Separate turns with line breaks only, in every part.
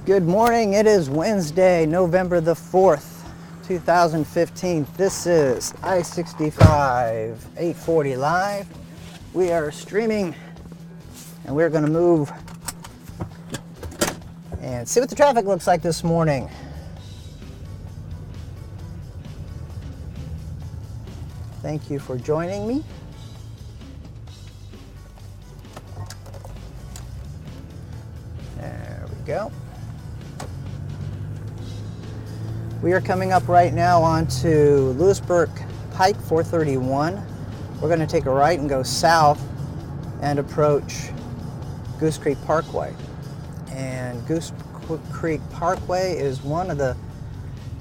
Good morning. It is Wednesday, November the 4th, 2015. This is I-65 840 Live. We are streaming and we're going to move and see what the traffic looks like this morning. Thank you for joining me. There we go. We are coming up right now onto Lewisburg Pike 431. We're going to take a right and go south and approach Goose Creek Parkway. And Goose Creek Parkway is one of the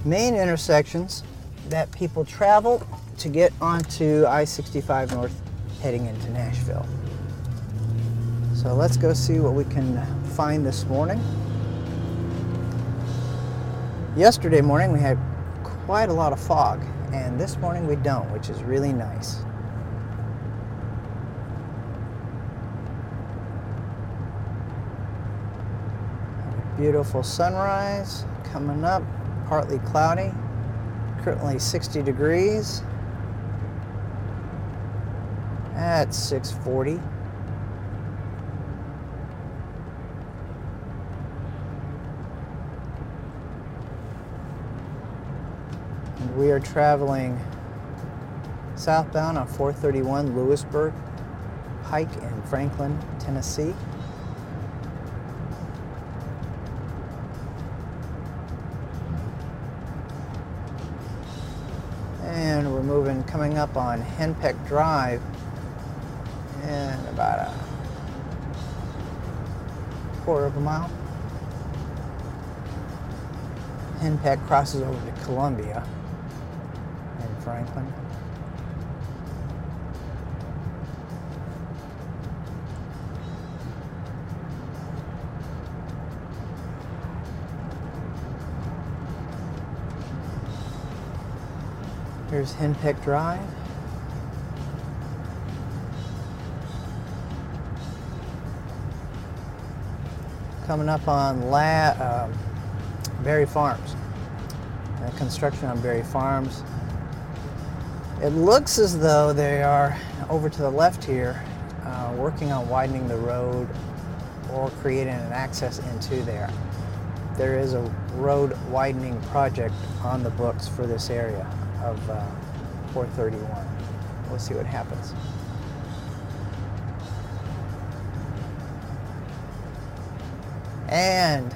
main intersections that people travel to get onto I-65 North heading into Nashville. So let's go see what we can find this morning. Yesterday morning we had quite a lot of fog, and this morning we don't, which is really nice. Beautiful sunrise coming up, partly cloudy, currently 60 degrees at 6:40. We are traveling southbound on 431 Lewisburg Pike in Franklin, Tennessee. And we're moving, coming up on Henpeck Drive in about a quarter of a mile. Henpeck crosses over to Columbia. Franklin. Here's Henpeck Drive. Coming up on Berry Farms. Construction on Berry Farms. It looks as though they are over to the left here, working on widening the road or creating an access into there. There is a road widening project on the books for this area of 431. We'll see what happens. And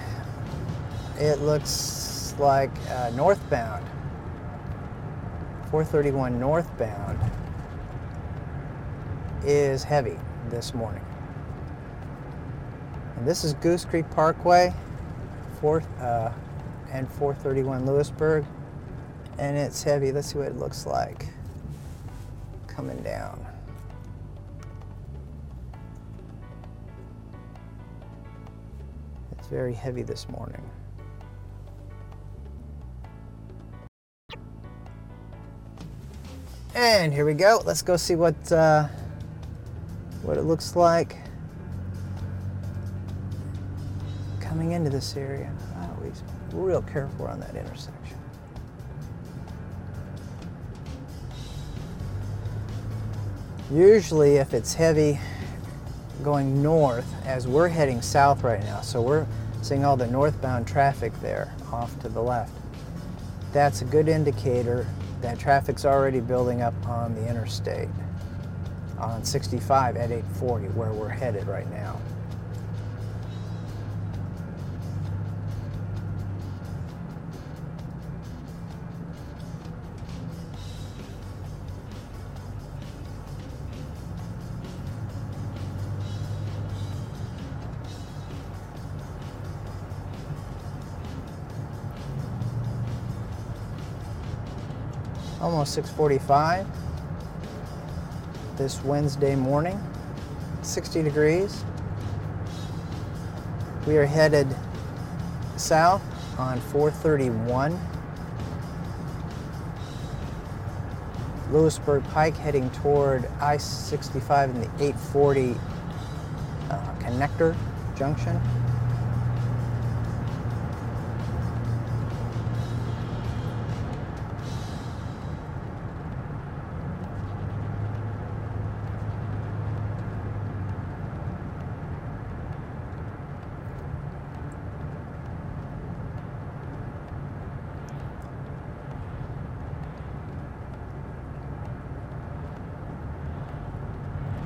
it looks like northbound. 431 northbound is heavy this morning. And this is Goose Creek Parkway and 431 Lewisburg, and it's heavy. Let's see what it looks like coming down. It's very heavy this morning. And here we go. Let's go see what it looks like coming into this area. Always real careful on that intersection. Usually, if it's heavy going north, as we're heading south right now, so we're seeing all the northbound traffic there off to the left. That's a good indicator that traffic's already building up on the interstate on 65 at 840, where we're headed right now. Almost 6:45 this Wednesday morning, 60 degrees. We are headed south on 431. Lewisburg Pike heading toward I-65 and the 840 connector junction.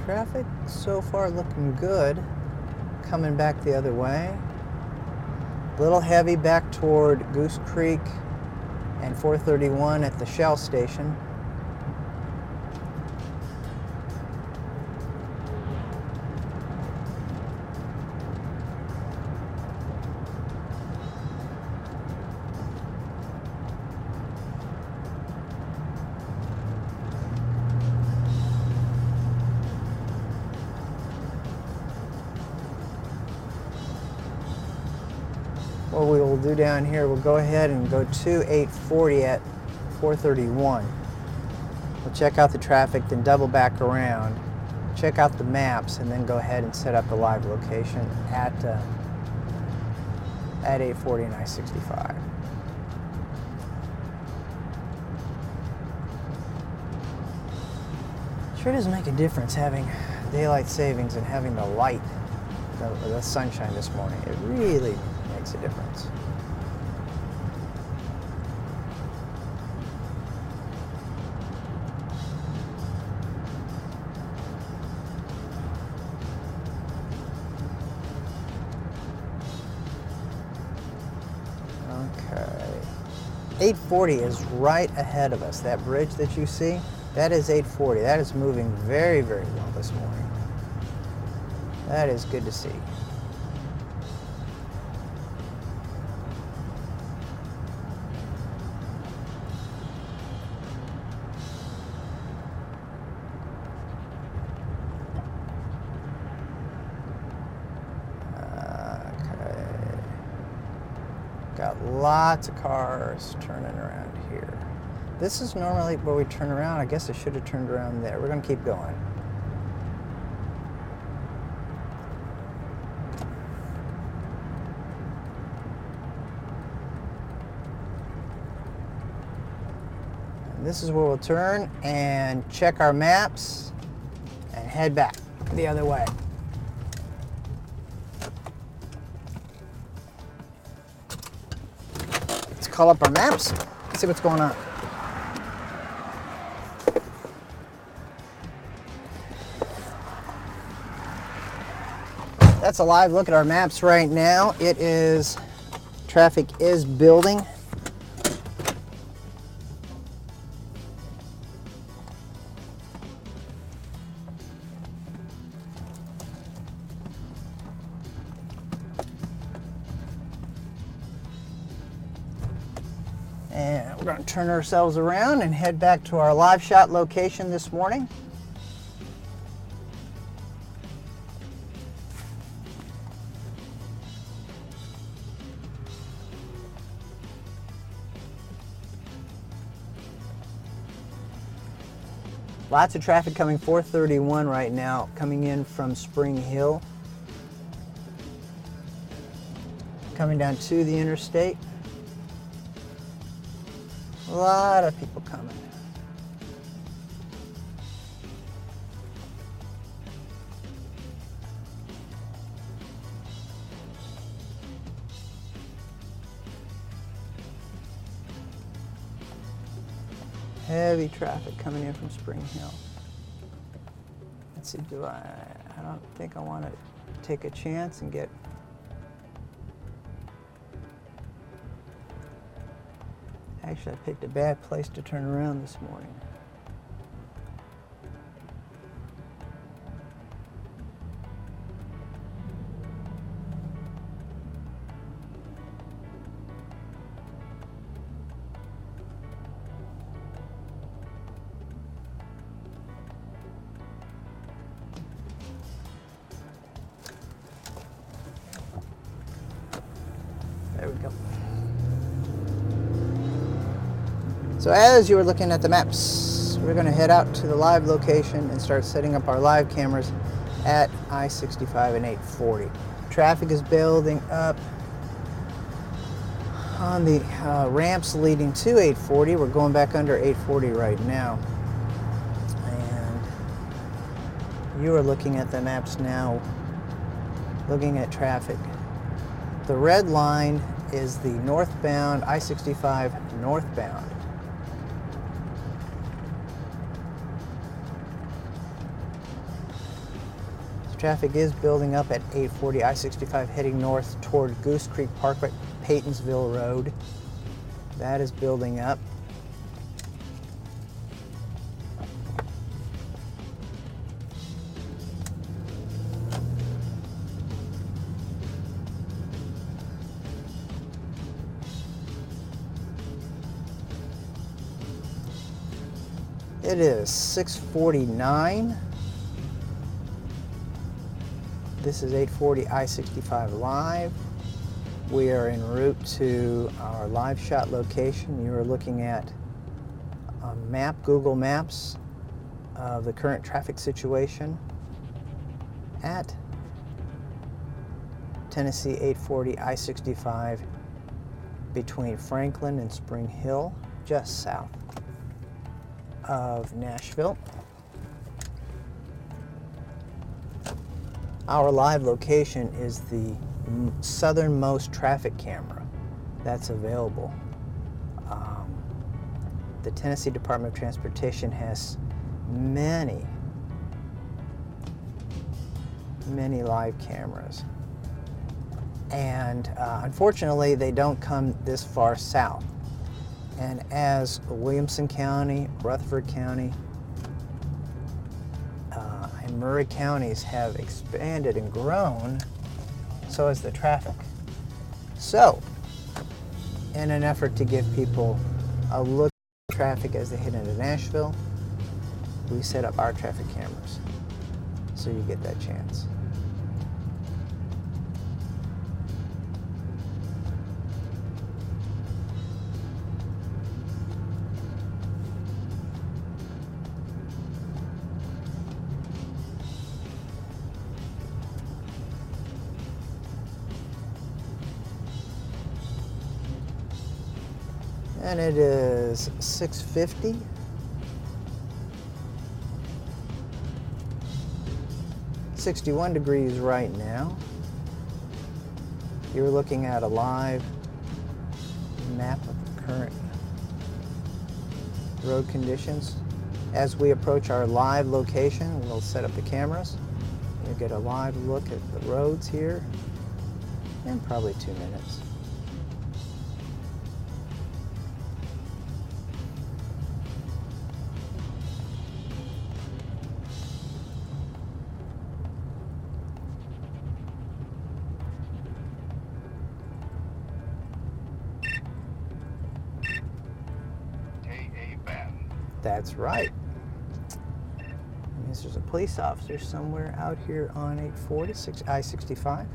Traffic so far looking good. Coming back the other way. A little heavy back toward Goose Creek and 431 at the Shell station. What we will do down here, we'll go ahead and go to 840 at 431. We'll check out the traffic, then double back around, check out the maps, and then go ahead and set up the live location at 840 and I-65. Sure does make a difference having daylight savings and having the light, the sunshine this morning. It really makes a difference. Okay. 840 is right ahead of us. That bridge that you see, that is 840. That is moving very, very well this morning. That is good to see. Got lots of cars turning around here. This is normally where we turn around. I guess I should have turned around there. We're going to keep going. And this is where we'll turn and check our maps and head back the other way. Call up our maps, see what's going on. That's a live look at our maps right now. It is, traffic is building. And we're going to turn ourselves around and head back to our live shot location this morning. Lots of traffic coming 431 right now, coming in from Spring Hill. Coming down to the interstate. A lot of people coming. Heavy traffic coming in from Spring Hill. Let's see, I don't think I want to take a chance and get Actually, I picked a bad place to turn around this morning. There we go. So as you were looking at the maps, we're going to head out to the live location and start setting up our live cameras at I-65 and 840. Traffic is building up on the ramps leading to 840. We're going back under 840 right now. And you are looking at the maps now, looking at traffic. The red line is the northbound, I-65 northbound. Traffic is building up at 840 I-65 heading north toward Goose Creek Parkway, Paytonsville Road. That is building up. It is 6:49. This is 840 I-65 Live. We are en route to our live shot location. You are looking at a map, Google Maps, of the current traffic situation at Tennessee 840 I-65 between Franklin and Spring Hill, just south of Nashville. Our live location is the southernmost traffic camera that's available. The Tennessee Department of Transportation has many live cameras, and unfortunately they don't come this far south. And as Williamson County, Rutherford County, and Murray counties have expanded and grown, so has the traffic. So, in an effort to give people a look at traffic as they head into Nashville, we set up our traffic cameras, so you get that chance. And it is 6:50. "61 degrees right now." You're looking at a live map of the current road conditions. As we approach our live location, we'll set up the cameras. You'll get a live look at the roads here in probably 2 minutes. That's right. There's a police officer somewhere out here on 840 I-65.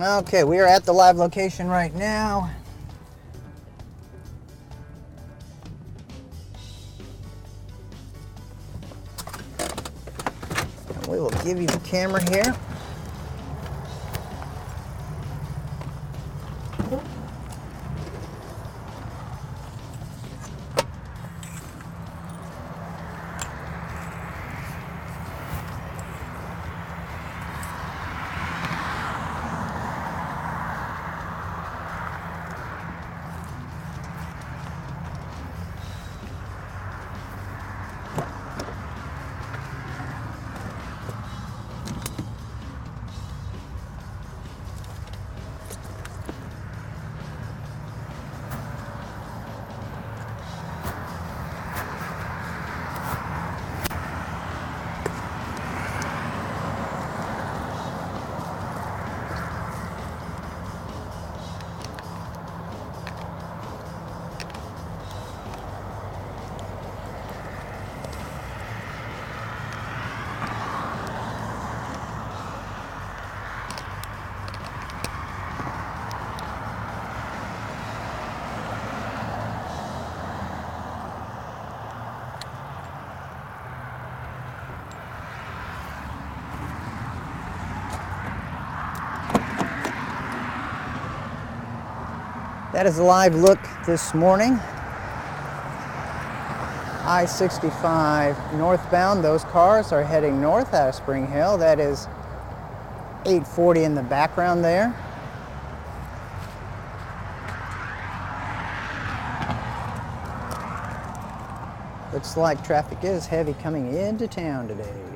Okay, we are at the live location right now. And we will give you the camera here. That is a live look this morning I-65 northbound. Those cars are heading north out of Spring Hill. That is 840 in the background there. Looks like traffic is heavy coming into town today.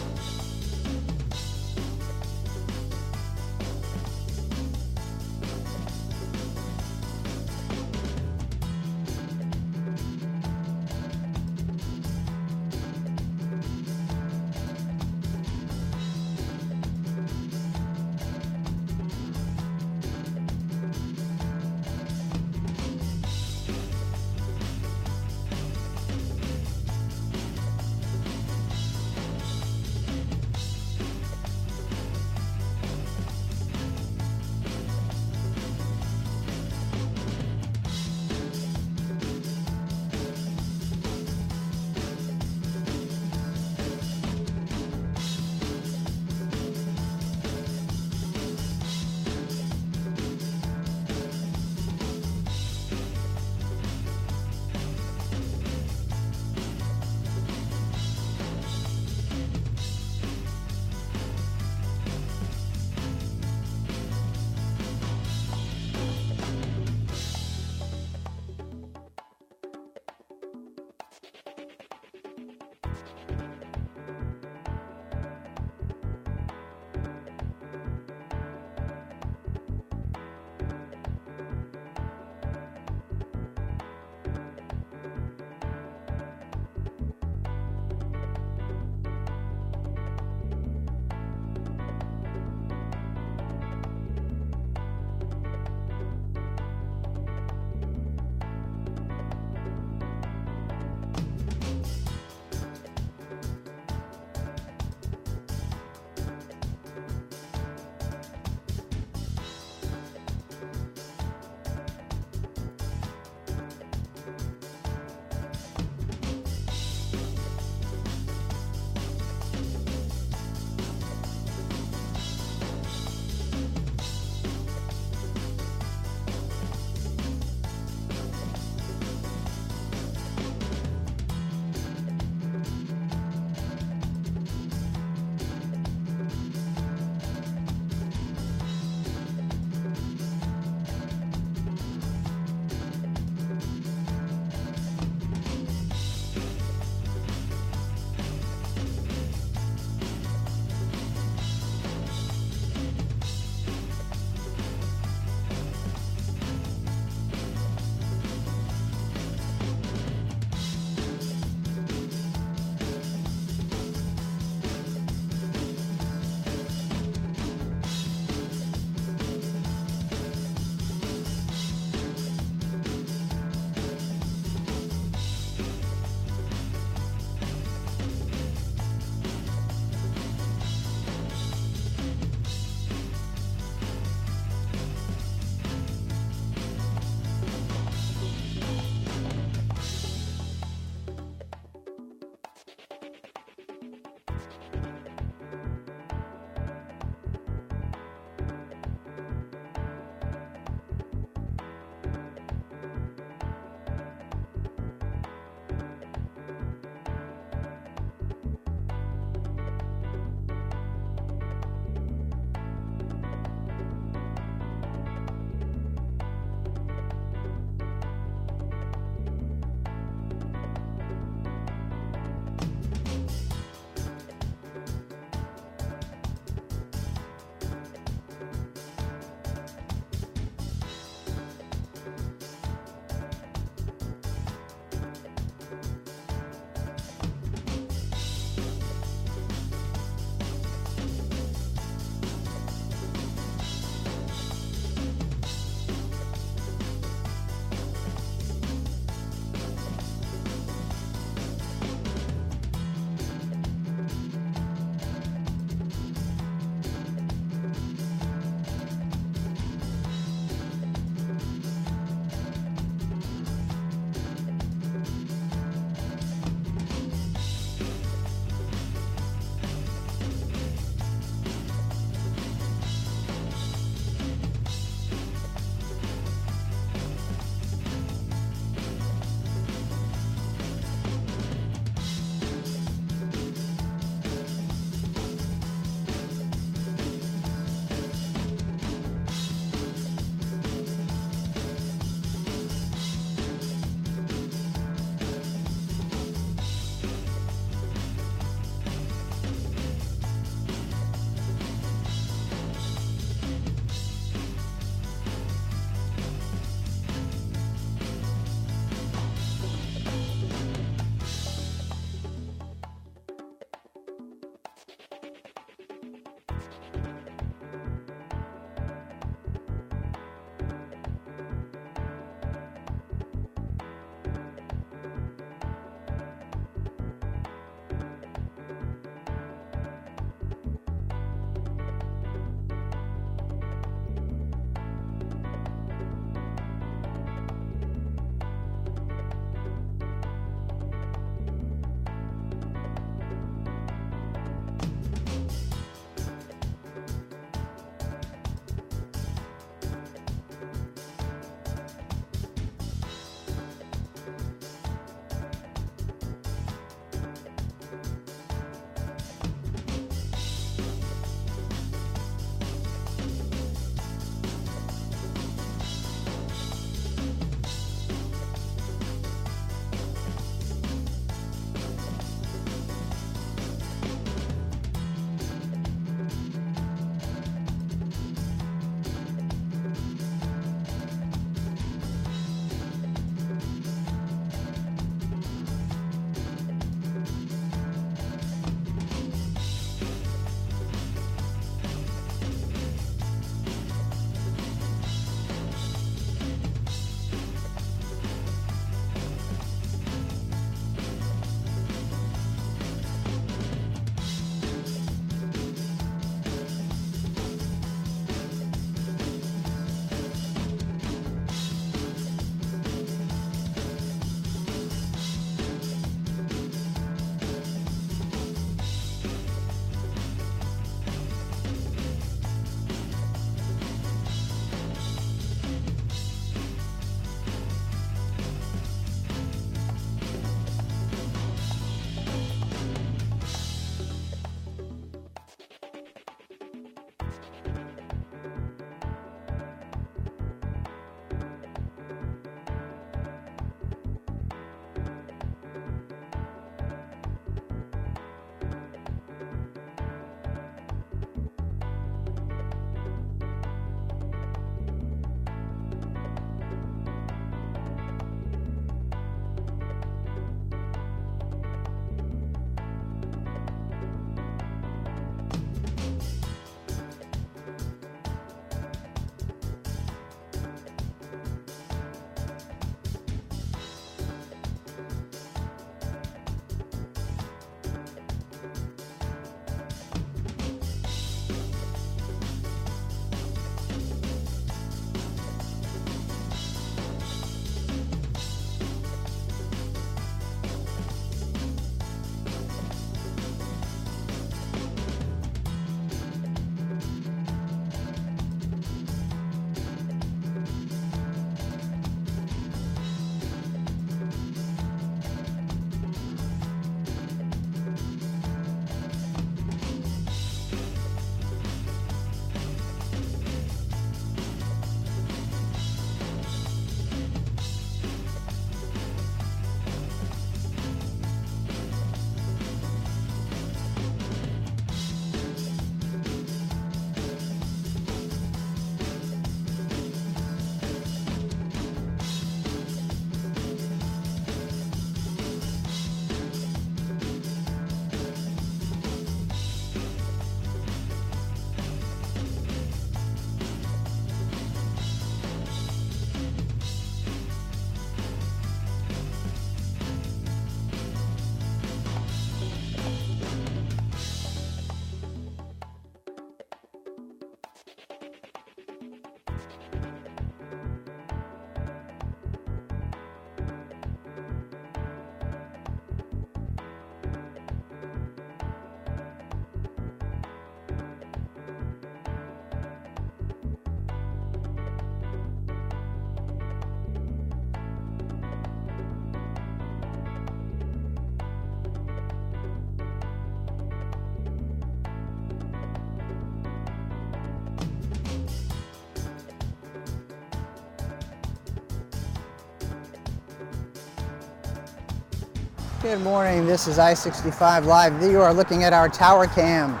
Good morning, this is I-65 Live. You are looking at our tower cam.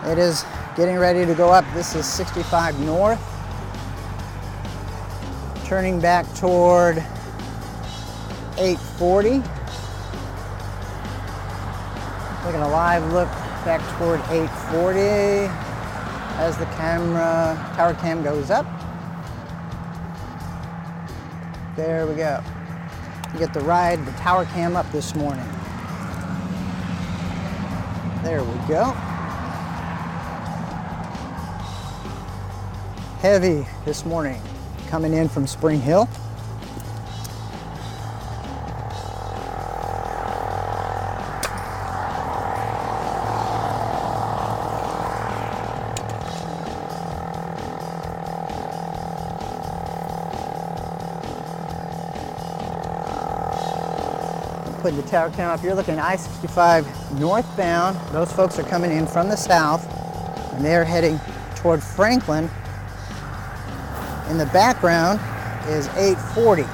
It is getting ready to go up. This is 65 North. Turning back toward 840. Taking a live look back toward 840 as the tower cam goes up. There we go. You get to ride the tower cam up this morning. There we go. Heavy this morning coming in from Spring Hill. Putting the tower cam up, you're looking at I-65 northbound. Those folks are coming in from the south and they're heading toward Franklin. In the background is 840.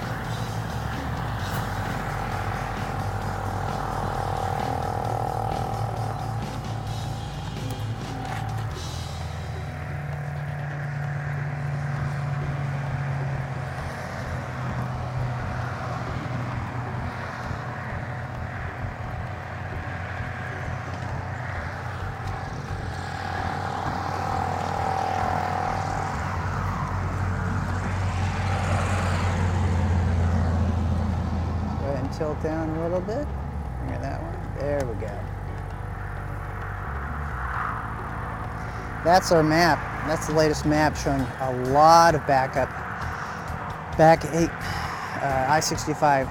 Tilt down a little bit. Bring it that one. There we go. That's our map. That's the latest map showing a lot of backup. I-65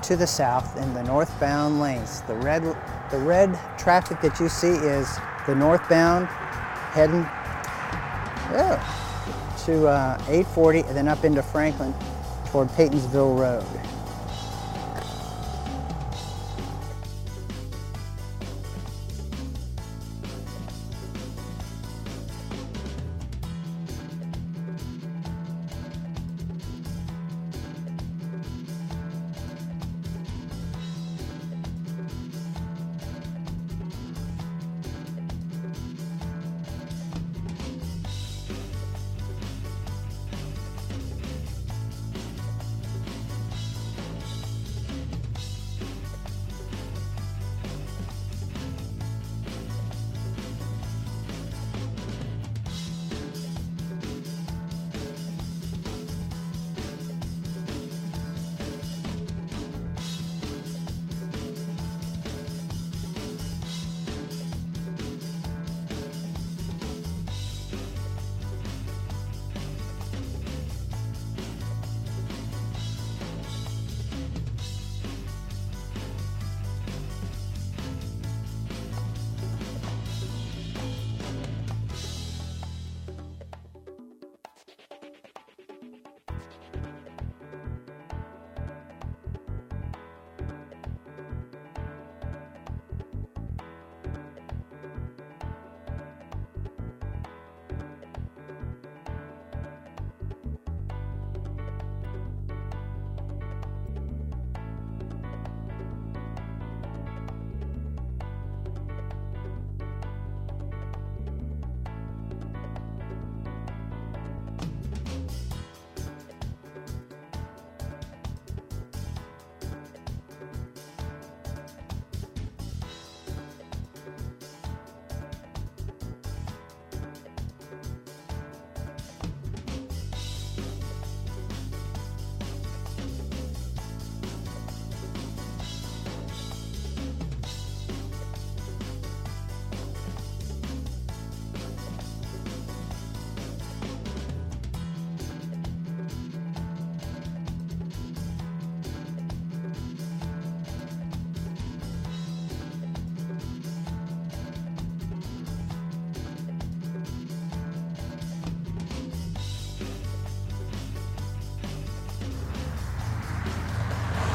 to the south in the northbound lanes. The red traffic that you see is the northbound heading to 840 and then up into Franklin toward Paytonsville Road.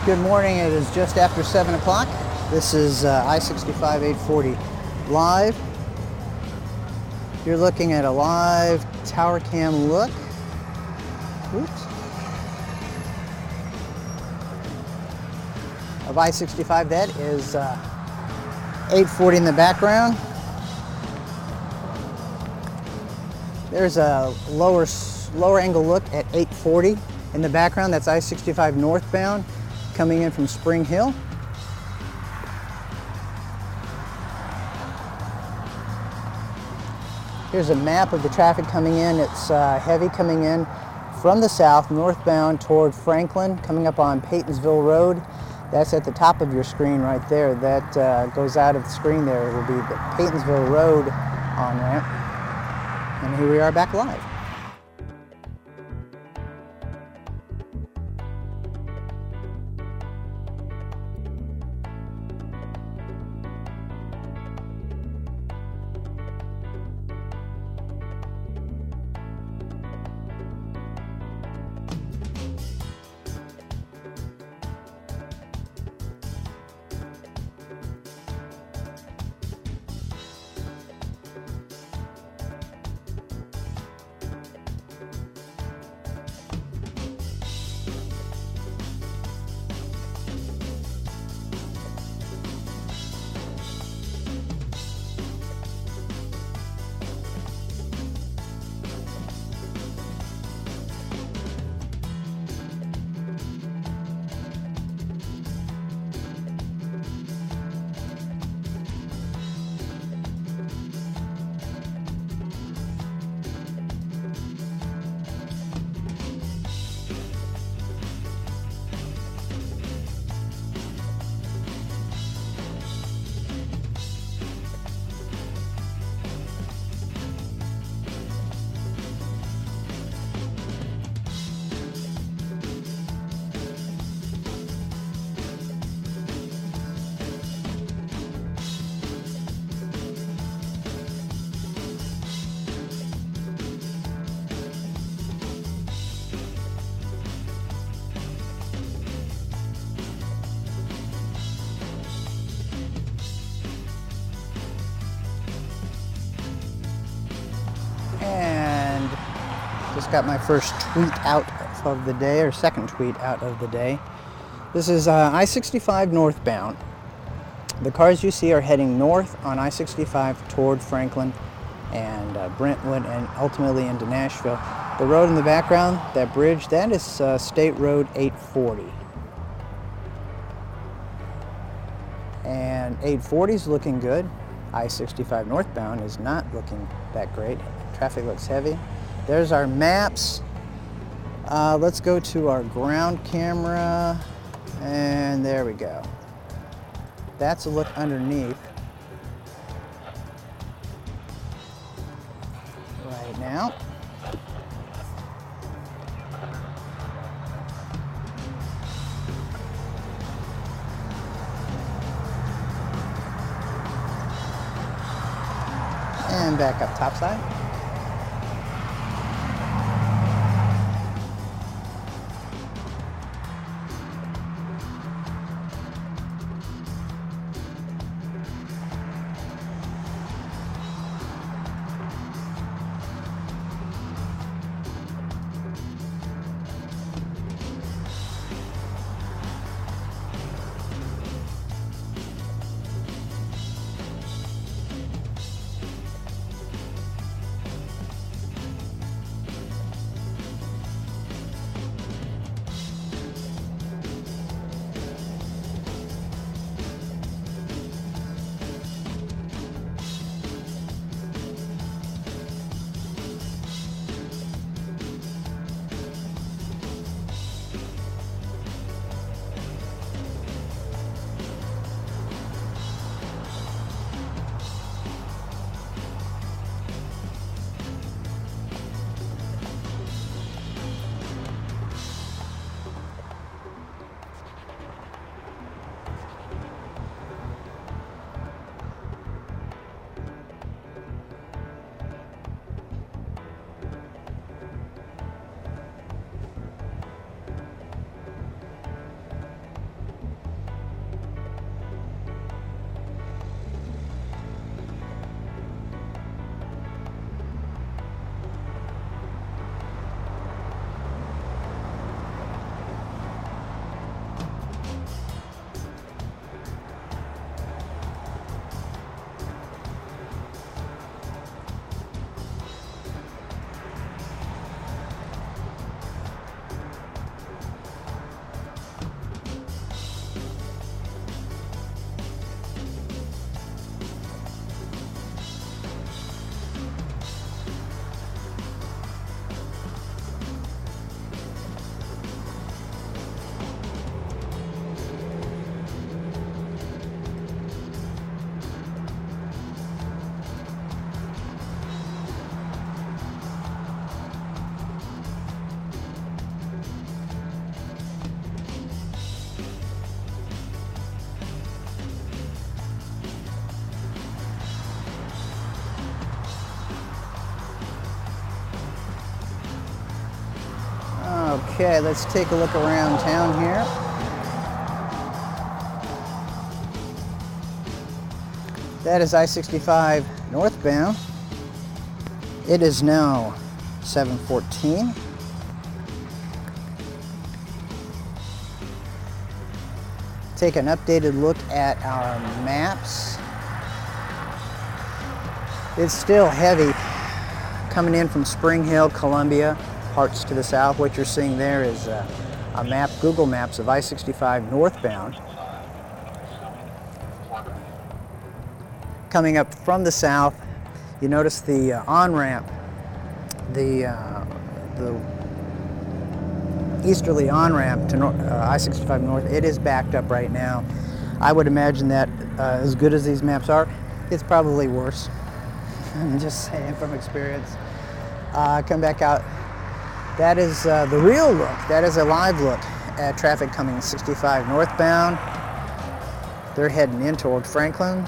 Good morning, it is just after 7 o'clock. This is I-65 840 Live. You're looking at a live tower cam look. Oops. of I-65. That is 840 in the background. There's a lower angle look at 840 in the background. That's I-65 northbound coming in from Spring Hill. Here's a map of the traffic coming in. It's heavy coming in from the south, northbound toward Franklin, coming up on Paytonsville Road. That's at the top of your screen right there. That goes out of the screen there. It will be the Paytonsville Road on-ramp. And here we are back live. And just got my first tweet out of the day, or second tweet out of the day. This is I-65 northbound. The cars you see are heading north on I-65 toward Franklin and Brentwood and ultimately into Nashville. The road in the background, that bridge, that is State Road 840. And 840 is looking good. I-65 northbound is not looking that great. Traffic looks heavy. There's our maps. Let's go to our ground camera, and there we go. That's a look underneath right now. And back up topside. Okay, let's take a look around town here. That is I-65 northbound. It is now 7:14. Take an updated look at our maps. It's still heavy coming in from Spring Hill, Columbia, parts to the south. What you're seeing there is a map, Google Maps of I-65 northbound. Coming up from the south, you notice the on-ramp, the easterly on-ramp to I-65 north. It is backed up right now. I would imagine that as good as these maps are, it's probably worse. I'm just saying from experience. Come back out. That is the real look. That is a live look at traffic coming 65 northbound. They're heading in toward Franklin.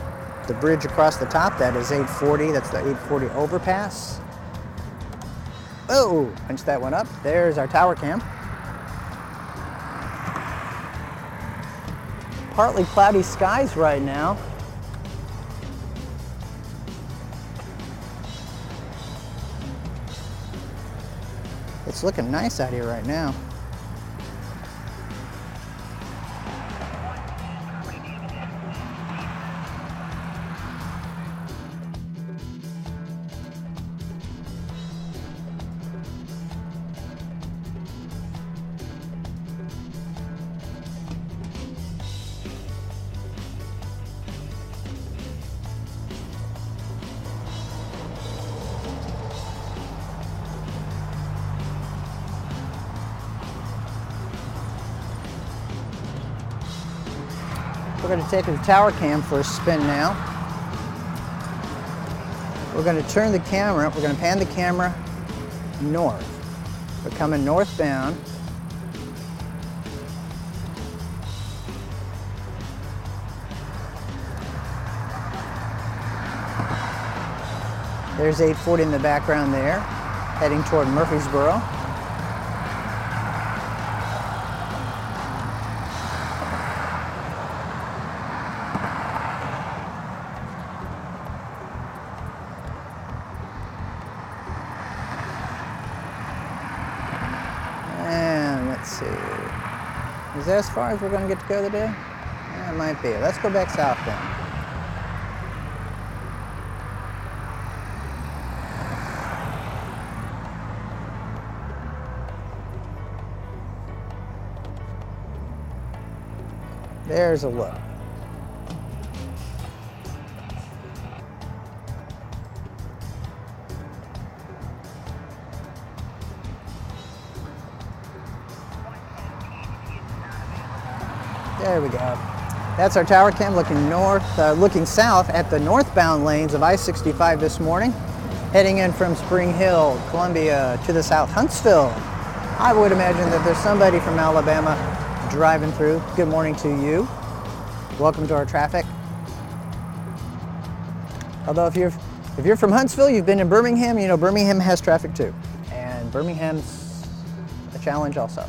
The bridge across the top, that is 840. That's the 840 overpass. Oh, punch that one up. There's our tower cam. Partly cloudy skies right now. It's looking nice out here right now. We're going to take the tower cam for a spin now. We're going to turn the camera, we're going to pan the camera north. We're coming northbound. There's 840 in the background there, heading toward Murfreesboro. Let's see. Is that as far as we're going to get to go today? Yeah, it might be. Let's go back south then. There's a look. There we go. That's our tower cam looking north, looking south at the northbound lanes of I-65 this morning, heading in from Spring Hill, Columbia to the south, Huntsville. I would imagine that there's somebody from Alabama driving through. Good morning to you. Welcome to our traffic. Although if you're from Huntsville, you've been in Birmingham, you know Birmingham has traffic too. And Birmingham's a challenge also.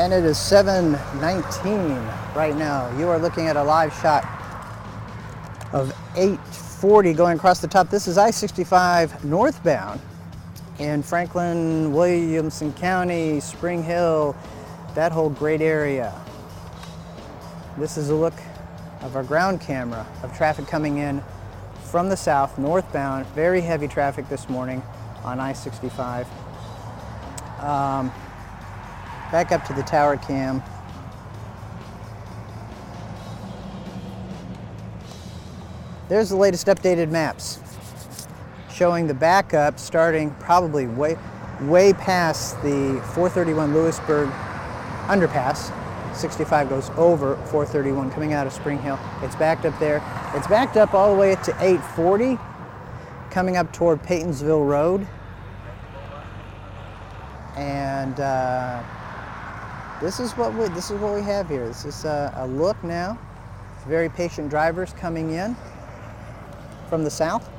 And it is 7:19 right now. You are looking at a live shot of 840 going across the top. This is I-65 northbound in Franklin, Williamson County, Spring Hill, that whole great area. This is a look of our ground camera of traffic coming in from the south, northbound. Very heavy traffic this morning on I-65. Back up to the tower cam. There's the latest updated maps showing the backup starting probably way past the 431 Lewisburg underpass. 65 goes over 431 coming out of Spring Hill. It's backed up there. It's backed up all the way to 840 coming up toward Paytonsville Road. And this is what we have here. This is a look now. Very patient drivers coming in from the south.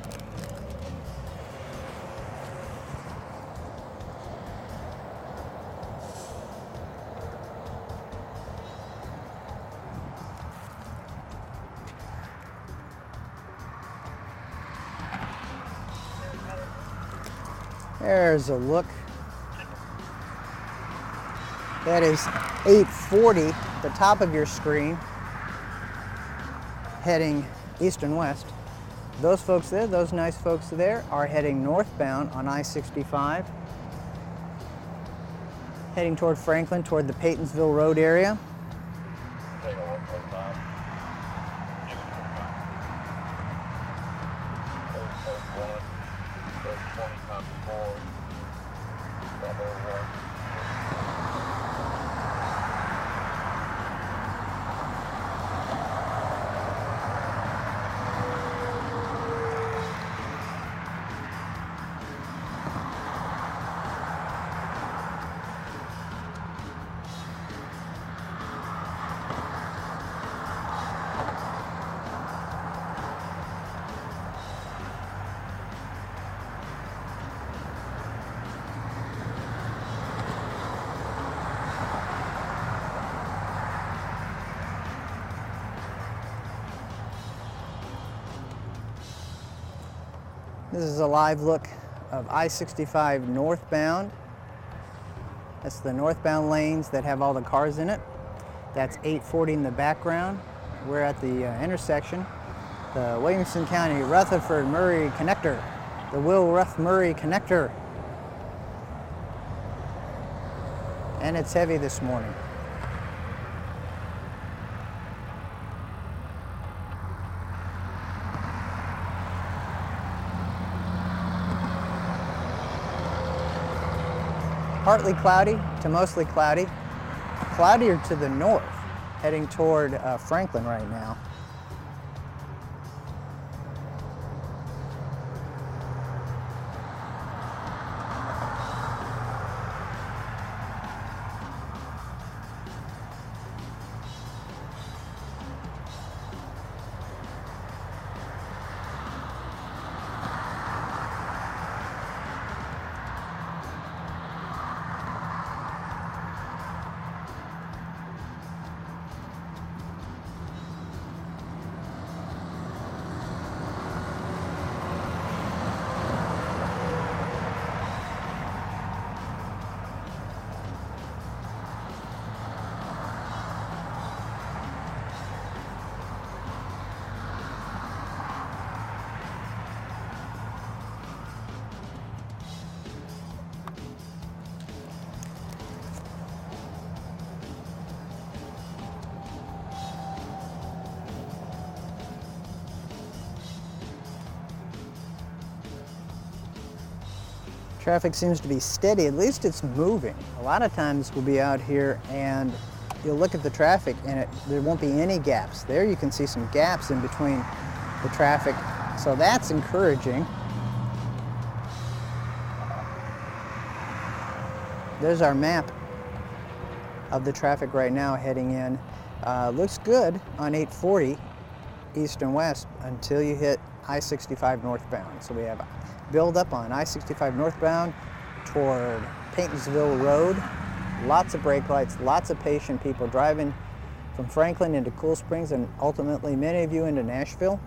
There's a look. That is 840, the top of your screen, heading east and west. Those folks there, those nice folks there, are heading northbound on I-65, heading toward Franklin, toward the Paytonsville Road area. This is a live look of I-65 northbound. That's the northbound lanes that have all the cars in it. That's 840 in the background. We're at the intersection, the Williamson County Rutherford Murray connector, the Will Ruth Murray connector. And it's heavy this morning. Partly cloudy to mostly cloudy. Cloudier to the north, heading toward Franklin right now. Traffic seems to be steady, at least it's moving. A lot of times we'll be out here and you'll look at the traffic and there won't be any gaps. There you can see some gaps in between the traffic, so that's encouraging. There's our map of the traffic right now heading in. Looks good on 840 east and west until you hit I-65 northbound. So we have build up on I-65 northbound toward Paytonsville Road, lots of brake lights, lots of patient people driving from Franklin into Cool Springs, and ultimately many of you into Nashville.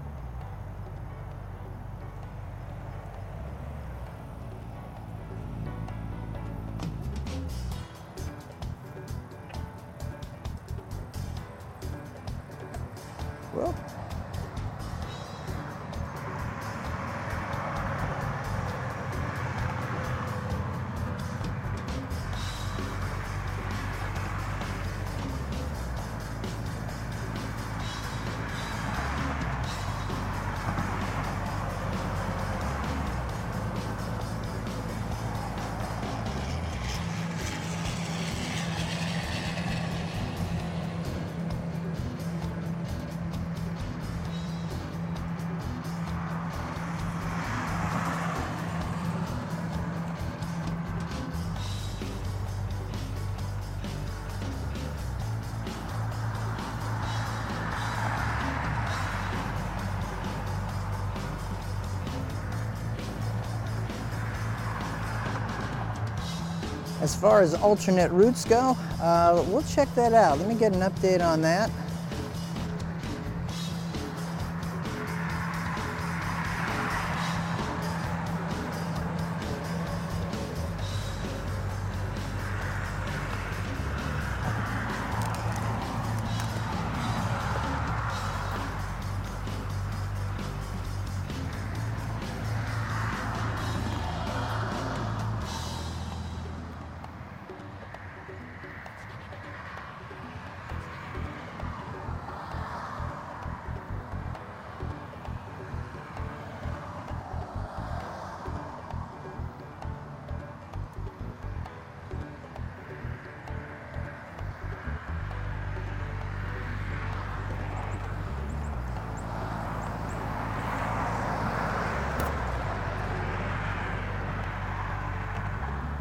Well, as far as alternate routes go, we'll check that out. Let me get an update on that.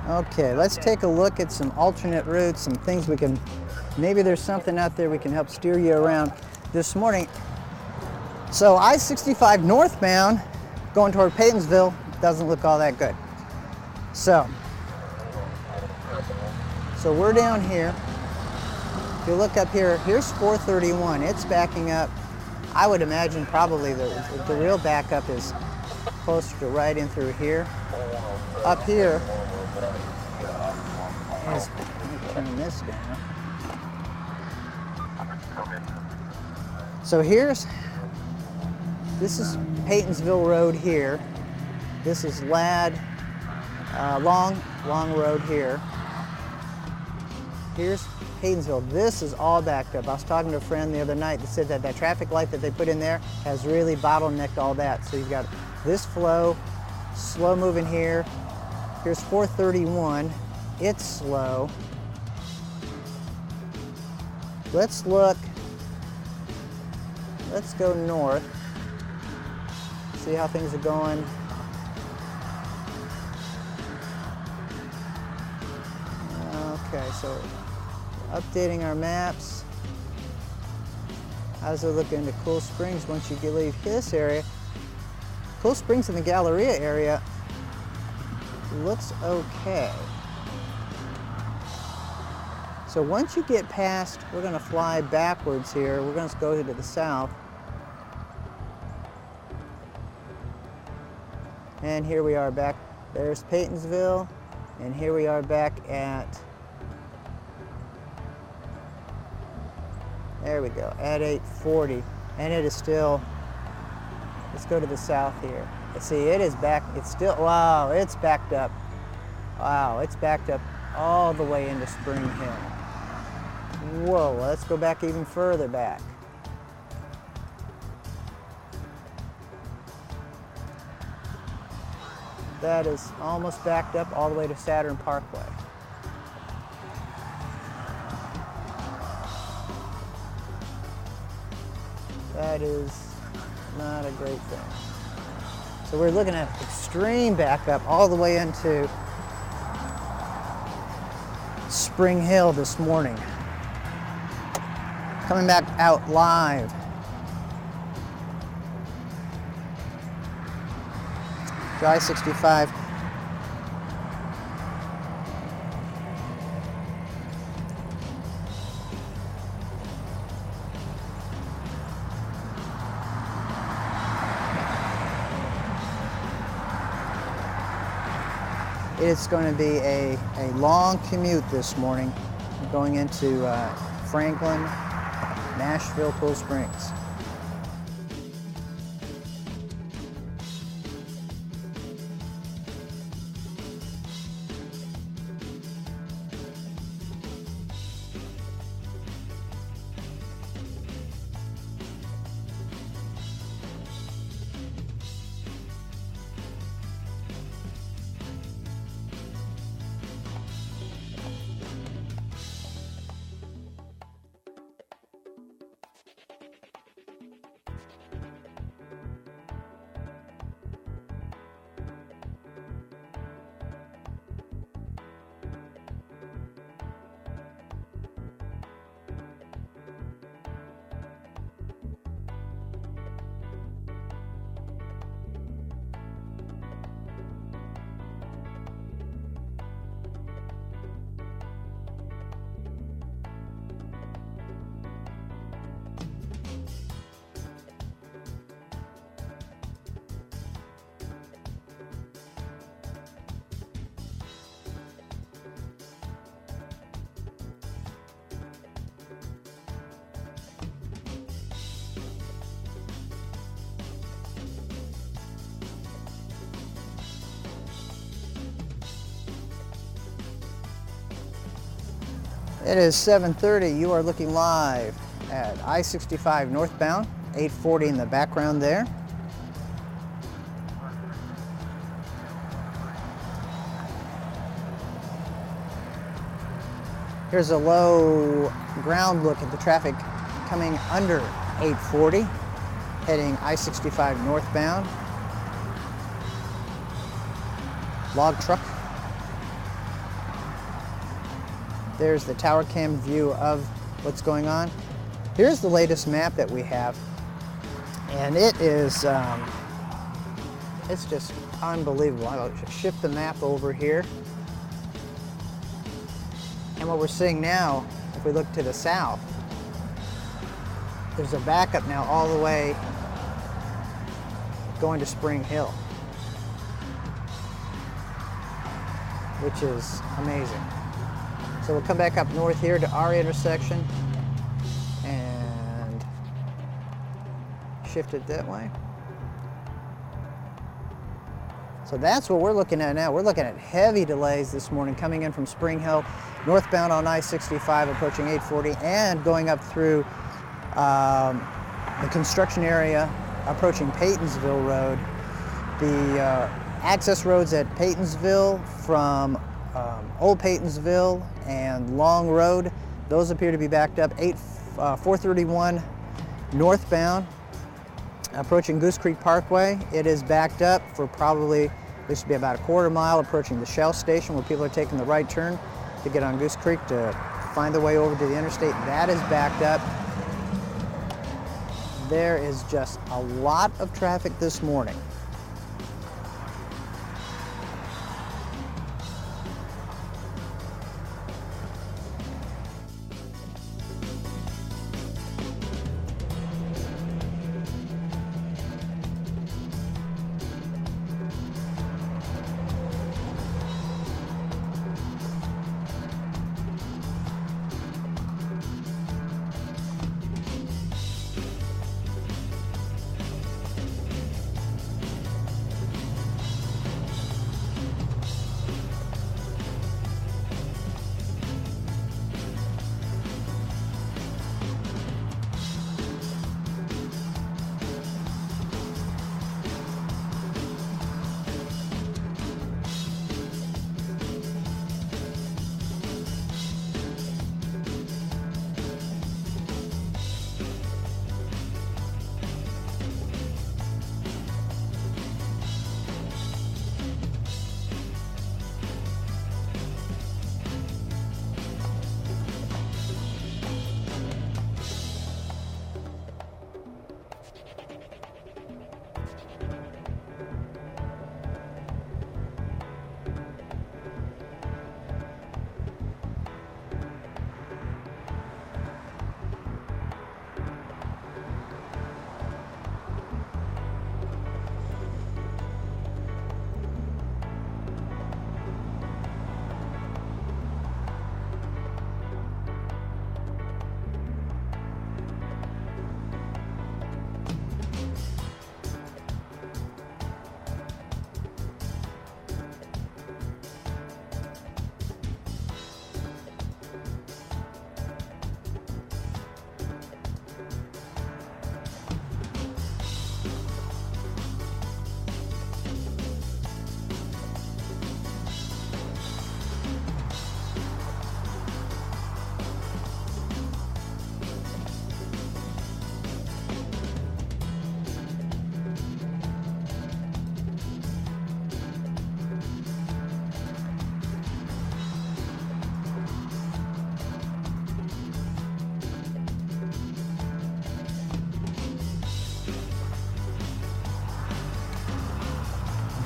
Okay, let's take a look at some alternate routes, some things we can, maybe there's something out there we can help steer you around this morning. So I-65 northbound going toward Paytonsville doesn't look all that good. So we're down here. If you look up here, here's 431. It's backing up. I would imagine probably the real backup is closer to right in through here. Up here is, let me turn this down. So this is Paytonsville Road here. This is Ladd, long road here. Here's Paytonsville. This is all backed up. I was talking to a friend the other night that said that traffic light that they put in there has really bottlenecked all that. So you've got this flow, slow moving here. Here's 431. It's slow. Let's look. Let's go north. See how things are going. Okay, so updating our maps. How's it look into Cool Springs once you leave this area? Cool Springs in the Galleria area looks okay. So once you get past, we're going to fly backwards here. We're going to go to the south. And here we are back. There's Paytonsville. And here we are back at, there we go, at 840. And it is still, let's go to the south here. See, it is back, it's still, wow, it's backed up. Wow, it's backed up all the way into Spring Hill. Whoa, let's go back even further back. That is almost backed up all the way to Saturn Parkway. That is not a great thing. So we're looking at extreme backup all the way into Spring Hill this morning. Coming back out live. I-65. It's going to be a long commute this morning going into Franklin, Nashville, Cool Springs. It is 7:30. You are looking live at I-65 northbound, 840 in the background there. Here's a low ground look at the traffic coming under 840, heading I-65 northbound. Log truck. There's the tower cam view of what's going on. Here's the latest map that we have, and it is it's just unbelievable. I'll shift the map over here, and what we're seeing now, if we look to the south, there's a backup now all the way going to Spring Hill, which is amazing. So we'll come back up north here to our intersection and shift it that way. So that's what we're looking at now. We're looking at heavy delays this morning coming in from Spring Hill, northbound on I-65, approaching 840, and going up through the construction area, approaching Paytonsville Road. The access roads at Paytonsville from Old Paytonsville and Long Road, those appear to be backed up. 431 northbound, approaching Goose Creek Parkway. It is backed up for probably, this should be about a quarter mile, approaching the Shell station where people are taking the right turn to get on Goose Creek to find their way over to the interstate. That is backed up. There is just a lot of traffic this morning.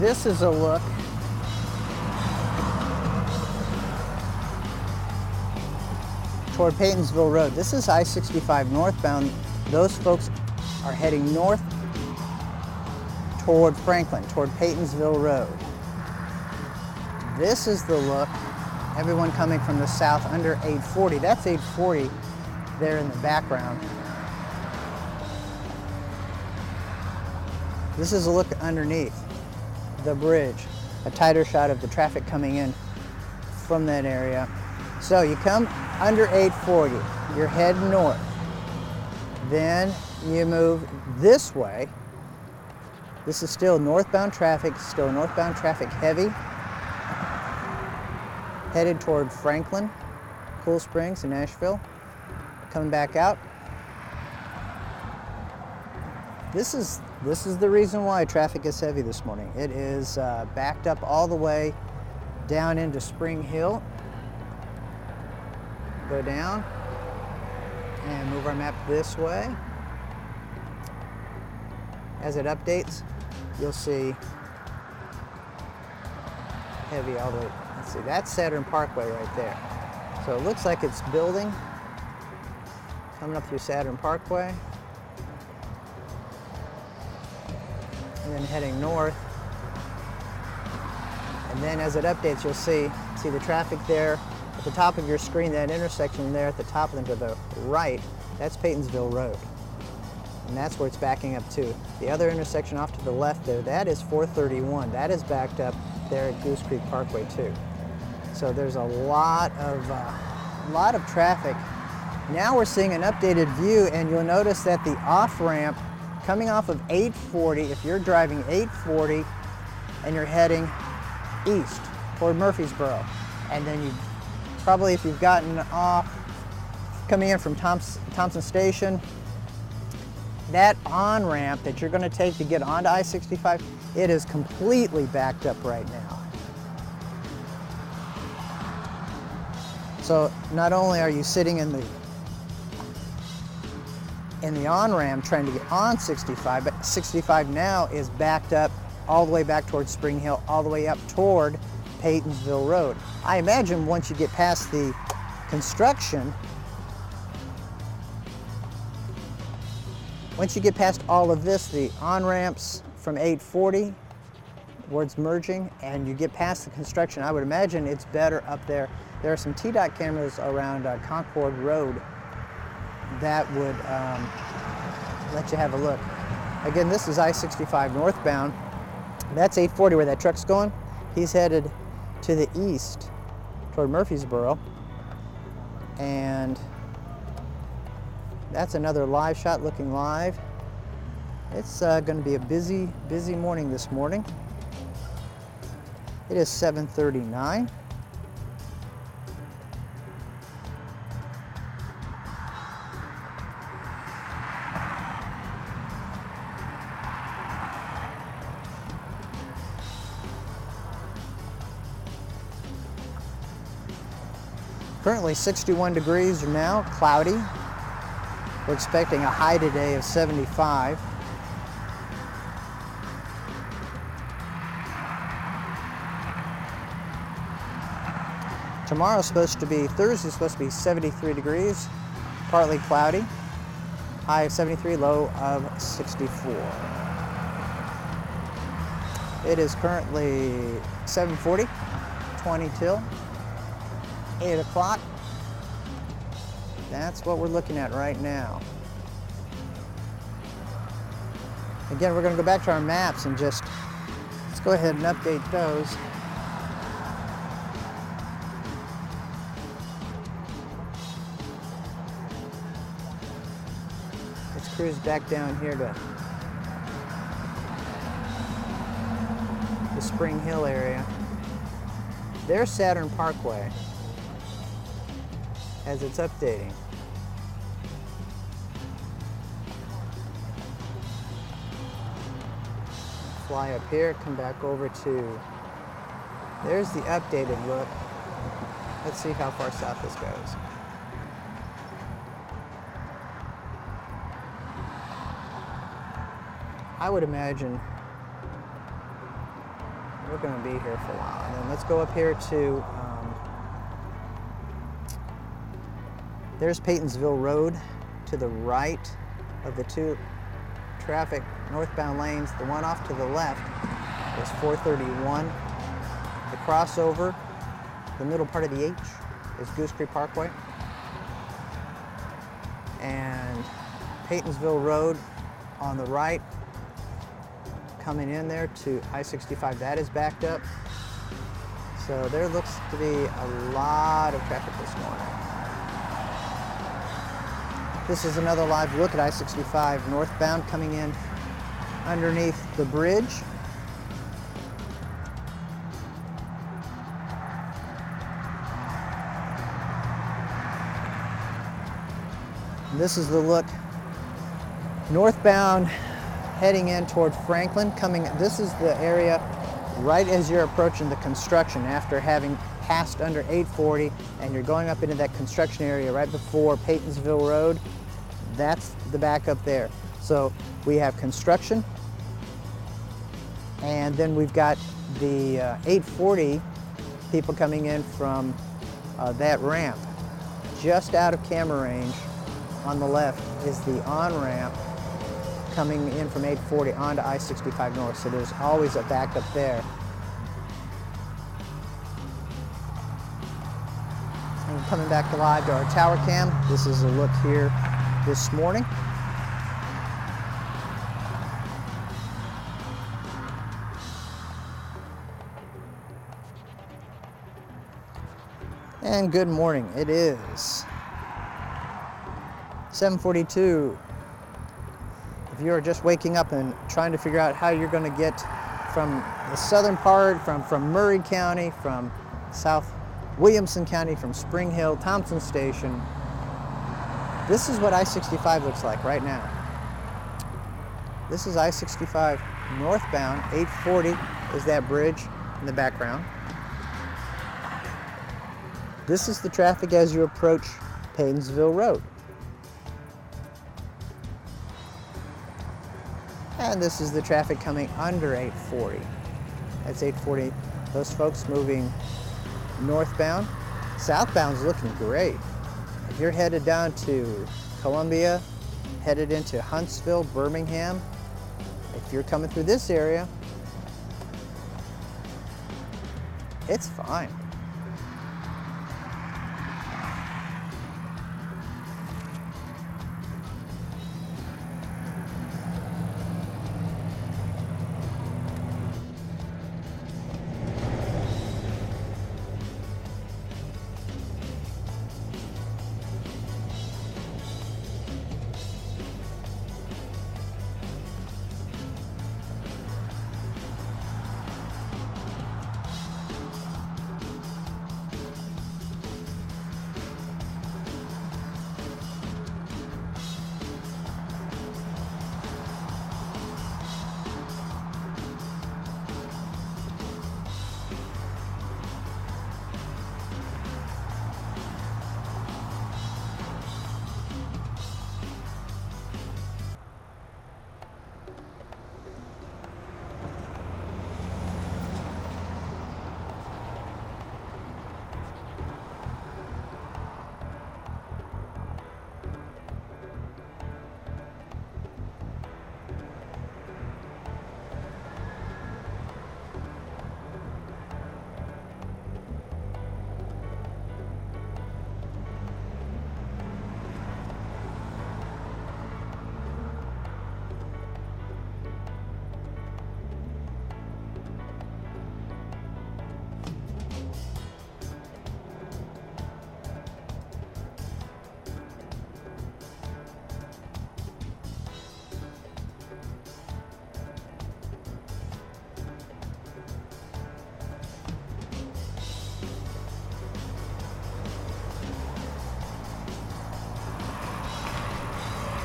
This is a look toward Paytonsville Road. This is I-65 northbound. Those folks are heading north toward Franklin, toward Paytonsville Road. This is the look, everyone coming from the south under 840. That's 840 there in the background. This is a look underneath the bridge, a tighter shot of the traffic coming in from that area. So you come under 840, you're heading north. Then you move this way. This is still northbound traffic, heavy. Headed toward Franklin, Cool Springs, and Nashville. Coming back out. This is the reason why traffic is heavy this morning. It is backed up all the way down into Spring Hill. Go down and move our map this way. As it updates, you'll see heavy all the way. Let's see, that's Saturn Parkway right there. So it looks like it's building, coming up through Saturn Parkway, and then heading north. And then as it updates, you'll see the traffic there at the top of your screen, that intersection there at the top and to the right, that's Paytonsville Road. And that's where it's backing up to. The other intersection off to the left there, that is 431. That is backed up there at Goose Creek Parkway too. So there's a lot of traffic. Now we're seeing an updated view, and you'll notice that the off-ramp coming off of 840, if you're driving 840 and you're heading east toward Murfreesboro, and then you probably, if you've gotten off coming in from Thompson Station, that on-ramp that you're going to take to get onto I-65, it is completely backed up right now. So not only are you sitting in the on-ramp trying to get on 65, but 65 now is backed up all the way back towards Spring Hill, all the way up toward Paytonsville Road. I imagine once you get past the construction, once you get past all of this, the on-ramps from 840 towards merging, and you get past the construction, I would imagine it's better up there. There are some TDOT cameras around Concord Road that would let you have a look. Again, this is I-65 northbound. That's 840 where that truck's going. He's headed to the east toward Murfreesboro. And that's another live shot looking live. It's going to be a busy morning this morning. It is 7:39. Currently 61 degrees now, cloudy. We're expecting a high today of 75. Tomorrow's supposed to be, Thursday's supposed to be 73 degrees, partly cloudy. High of 73, low of 64. It is currently 7:40, 20 till 8 o'clock. That's what we're looking at right now. Again, we're going to go back to our maps and just, let's go ahead and update those. Let's cruise back down here to the Spring Hill area. There's Saturn Parkway as it's updating. Fly up here, come back over to, there's the updated look. Let's see how far south this goes. I would imagine going to be here for a while. And then let's go up here to, there's Paytonsville Road to the right of the two traffic northbound lanes. The one off to the left is 431. The crossover, the middle part of the H, is Goose Creek Parkway. And Paytonsville Road on the right, coming in there to I-65, that is backed up. So there looks to be a lot of traffic this morning. This is another live look at I-65 northbound coming in underneath the bridge. And this is the look northbound heading in toward Franklin. This is the area right as you're approaching the construction after having passed under 840 and you're going up into that construction area right before Paytonsville Road. That's the back up there. So we have construction, and then we've got the 840 people coming in from that ramp. Just out of camera range on the left is the on-ramp coming in from 840 onto I-65 North, so there's always a backup there. And coming back live to our tower cam, this is a look here this morning. And good morning. It is 7:42. If you're just waking up and trying to figure out how you're going to get from the southern part, from Murray County, from South Williamson County, from Spring Hill, Thompson Station, this is what I-65 looks like right now. This is I-65 northbound. 840 is that bridge in the background. This is the traffic as you approach Paytonsville Road. And this is the traffic coming under 840. That's 840. Those folks moving northbound. Southbound's looking great. If you're headed down to Columbia, headed into Huntsville, Birmingham, if you're coming through this area, it's fine.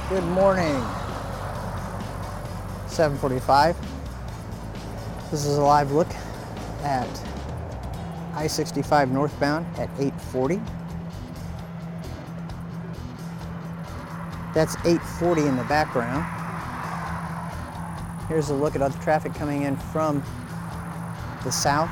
Good morning. 7:45. This is a live look at I-65 northbound at 840. That's 840 in the background. Here's a look at other traffic coming in from the south.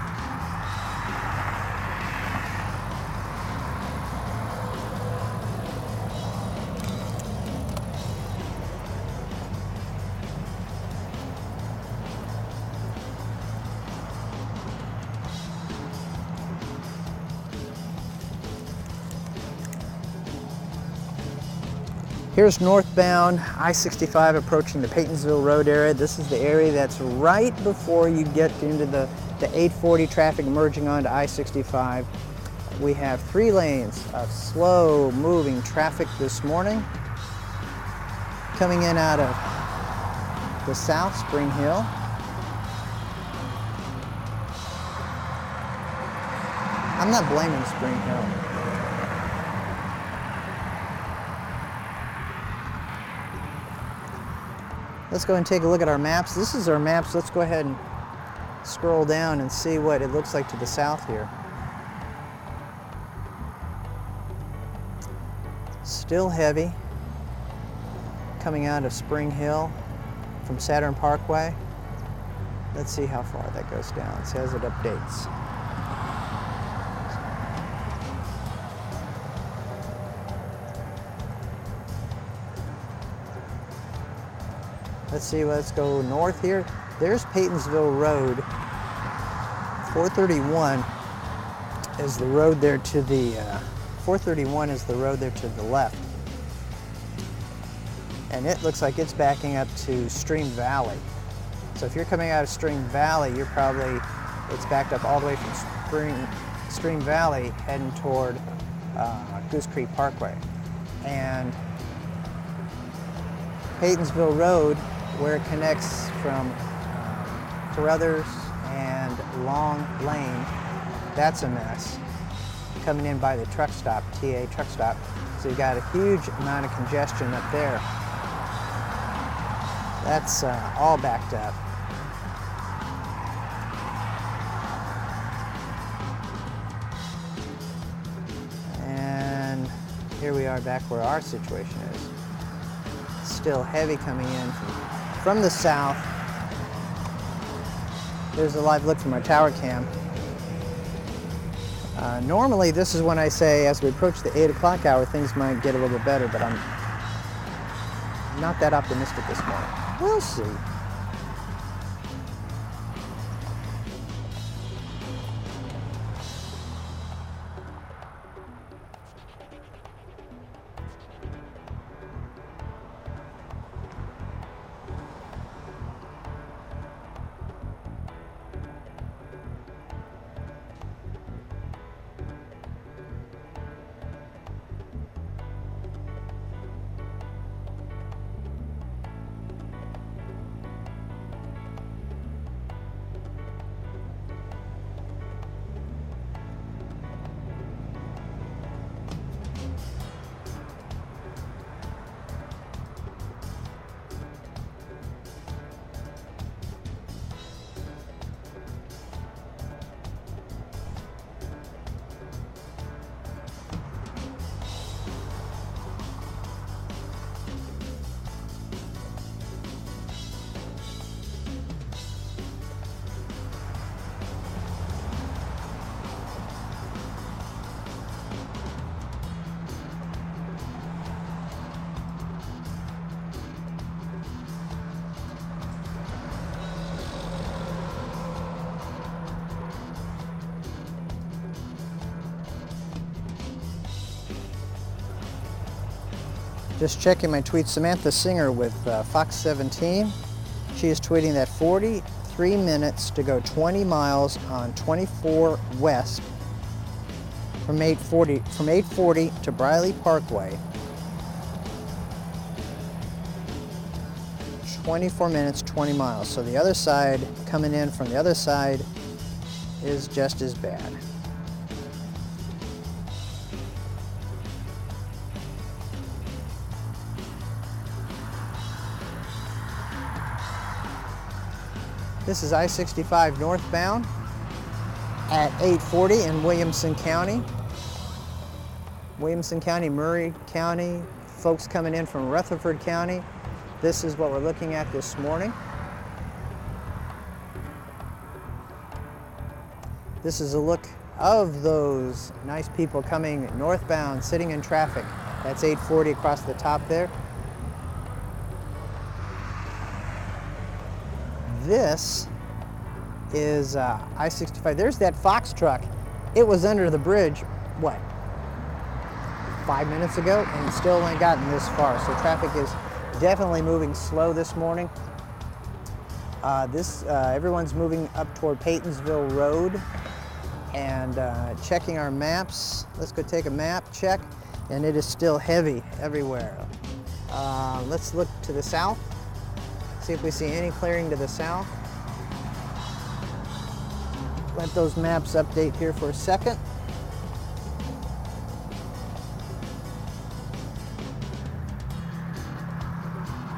Here's northbound I-65 approaching the Paytonsville Road area. This is the area that's right before you get into the 840 traffic merging onto I-65. We have 3 lanes of slow moving traffic this morning. Coming in out of the south, Spring Hill. I'm not blaming Spring Hill. Let's go and take a look at our maps. This is our maps. Let's go ahead and scroll down and see what it looks like to the south here. Still heavy coming out of Spring Hill from Saturn Parkway. Let's see how far that goes down. It says it updates. Let's see, let's go north here. There's Paytonsville Road. 431 is the road there to the 431 is the road there to the left. And it looks like it's backing up to Stream Valley. So if you're coming out of Stream Valley, it's backed up all the way from Stream Valley heading toward Goose Creek Parkway. And Paytonsville Road, where it connects from Carruthers and Long Lane, that's a mess. Coming in by the truck stop, TA truck stop. So you got a huge amount of congestion up there. That's all backed up. And here we are back where our situation is. Still heavy coming in from the south. There's a live look from our tower cam. Normally this is when I say as we approach the 8 o'clock hour things might get a little bit better, but I'm not that optimistic this morning. We'll see. Just checking my tweet, Samantha Singer with Fox 17. She is tweeting that 43 minutes to go 20 miles on 24 West from 840 to Briley Parkway. 24 minutes, 20 miles. So the other side, coming in from the other side, is just as bad. This is I-65 northbound at 840 in Williamson County. Williamson County, Murray County, folks coming in from Rutherford County. This is what we're looking at this morning. This is a look of those nice people coming northbound, sitting in traffic. That's 840 across the top there. This is I-65. There's that Fox truck. It was under the bridge, what, 5 minutes ago, and still ain't gotten this far. So traffic is definitely moving slow this morning. Everyone's moving up toward Paytonsville Road and checking our maps. Let's go take a map check, and it is still heavy everywhere. Let's look to the south, see if we see any clearing to the south. Let those maps update here for a second.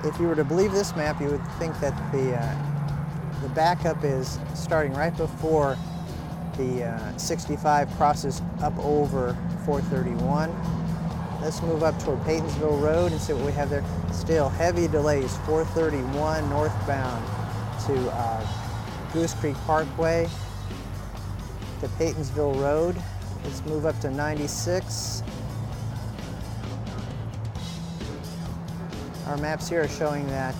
If you were to believe this map, you would think that the backup is starting right before the 65 crosses up over 431. Let's move up toward Paytonsville Road and see what we have there. Still heavy delays, 431 northbound to Goose Creek Parkway to Paytonsville Road. Let's move up to 96. Our maps here are showing that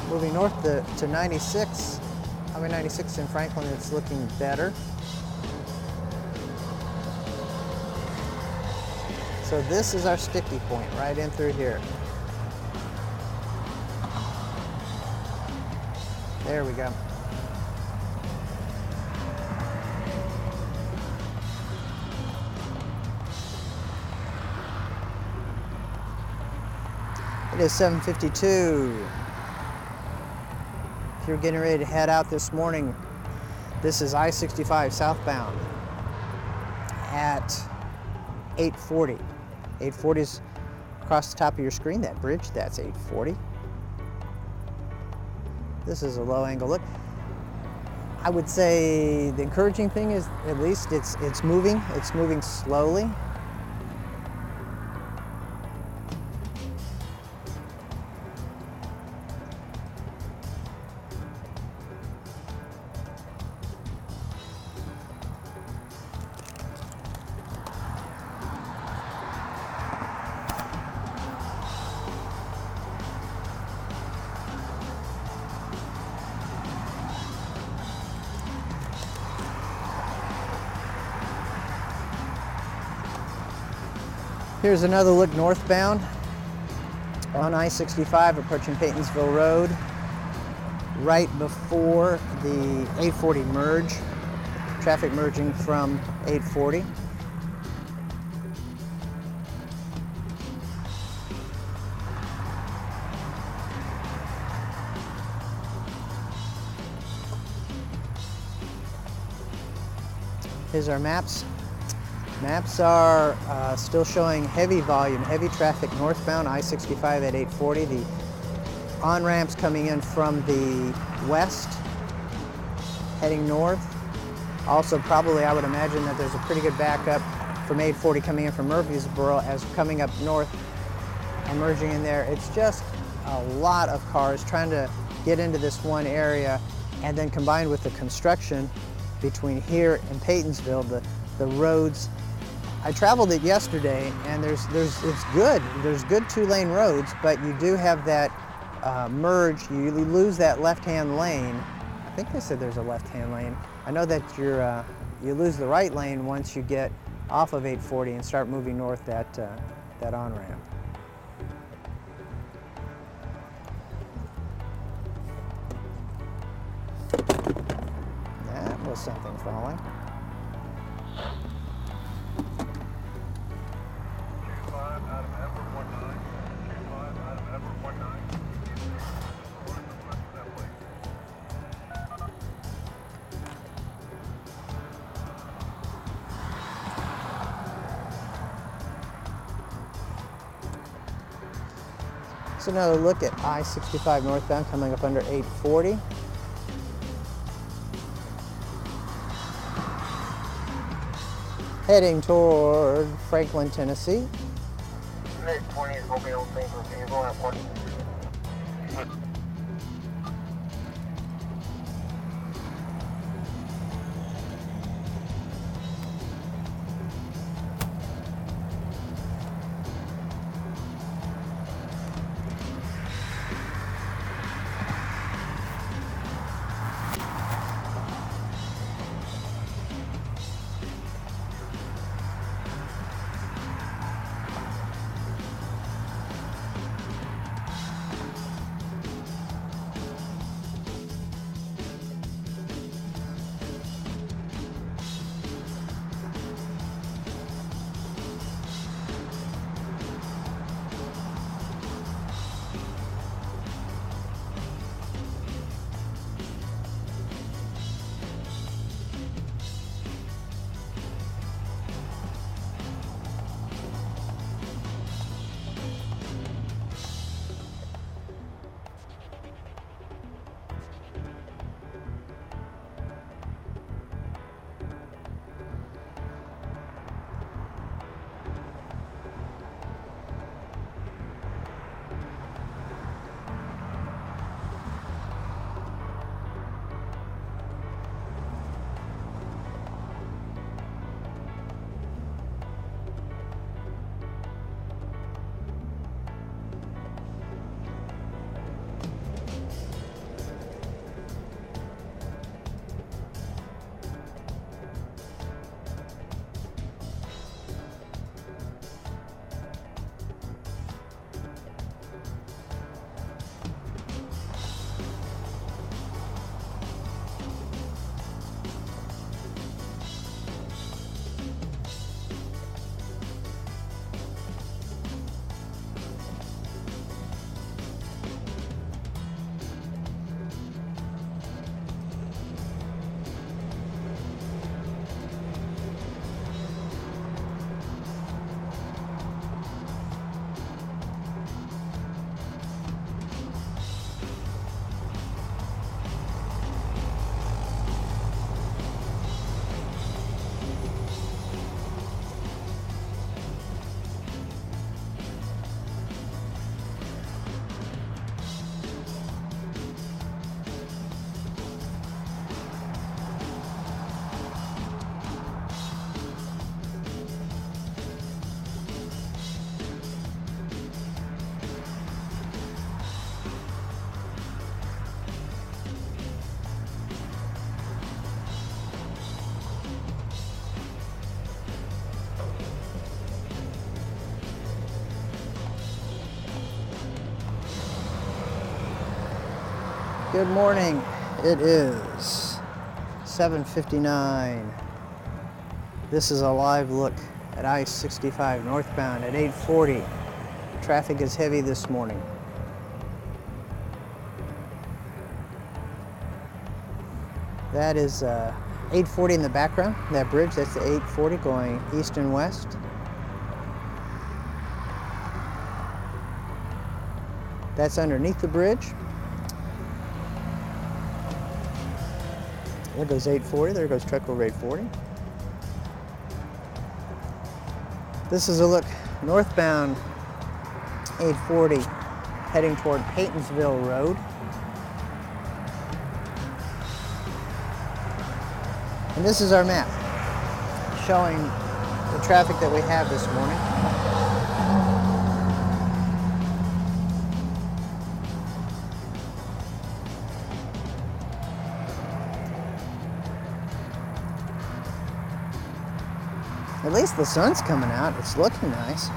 moving north to 96, Highway 96 in Franklin, it's looking better. So this is our sticky point right in through here. There we go. It is 7:52. If you're getting ready to head out this morning, this is I-65 southbound at 840. 840 is across the top of your screen, that bridge, that's 840. This is a low angle look. I would say the encouraging thing is at least it's moving slowly. Here's another look northbound on I-65 approaching Paytonsville Road, right before the 840 merge, traffic merging from 840. Here's our maps. Maps are still showing heavy volume, heavy traffic northbound, I-65 at 840. The on-ramps coming in from the west, heading north. Also, probably, I would imagine that there's a pretty good backup from 840 coming in from Murfreesboro as coming up north and merging in there. It's just a lot of cars trying to get into this one area, and then combined with the construction between here and Paytonsville, the roads. I traveled it yesterday, and it's good. There's good two-lane roads, but you do have that merge. You lose that left-hand lane. I think they said there's a left-hand lane. I know that you lose the right lane once you get off of 840 and start moving north that on-ramp. That was something falling. So another look at I-65 northbound coming up under 840. Heading toward Franklin, Tennessee.
820 is going to be on thing for you going up one.
Good morning. It is 7:59. This is a live look at I-65 northbound at 8:40. Traffic is heavy this morning. That is 8:40 in the background. That bridge, that's the 8:40 going east and west. That's underneath the bridge. There goes 840, there goes truck over 840. This is a look northbound 840 heading toward Paytonsville Road. And this is our map showing the traffic that we have this morning. At least the sun's coming out. It's looking nice.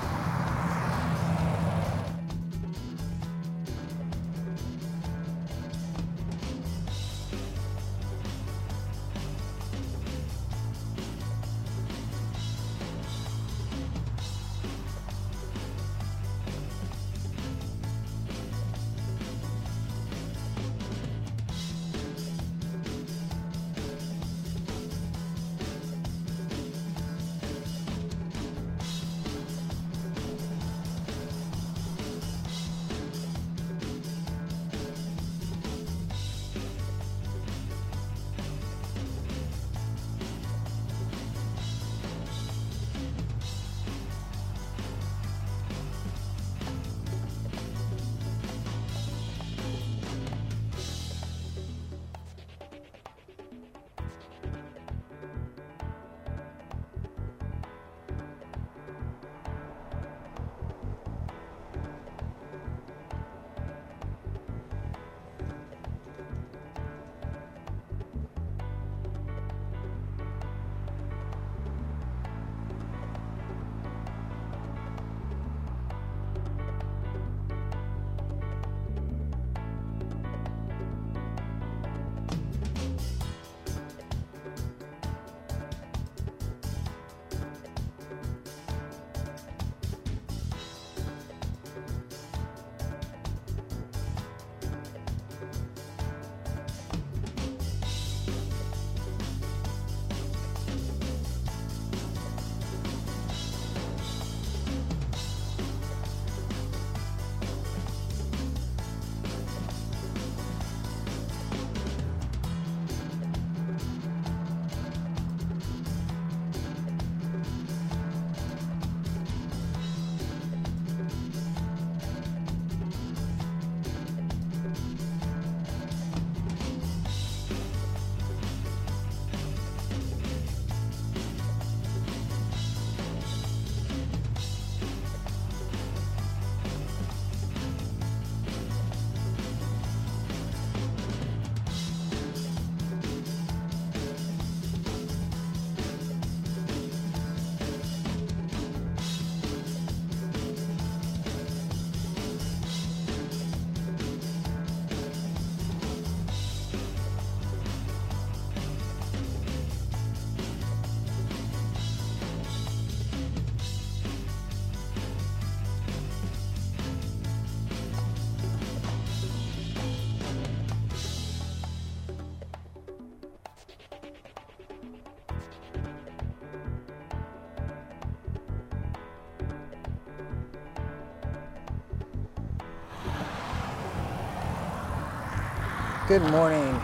Good morning.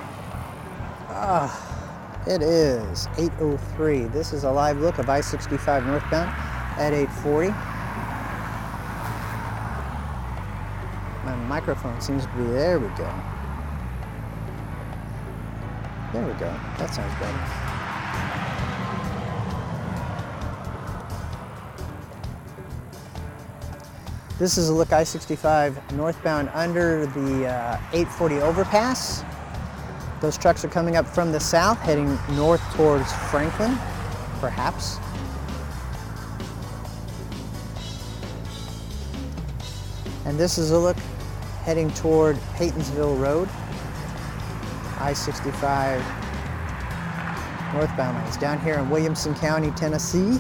It is 8:03. This is a live look of I-65 northbound at 8:40. My microphone seems to be, there we go. There we go. That sounds better. This is a look I-65 northbound under the 840 overpass. Those trucks are coming up from the south, heading north towards Franklin, perhaps. And this is a look heading toward Paytonsville Road. I-65 northbound lanes. Down here in Williamson County, Tennessee.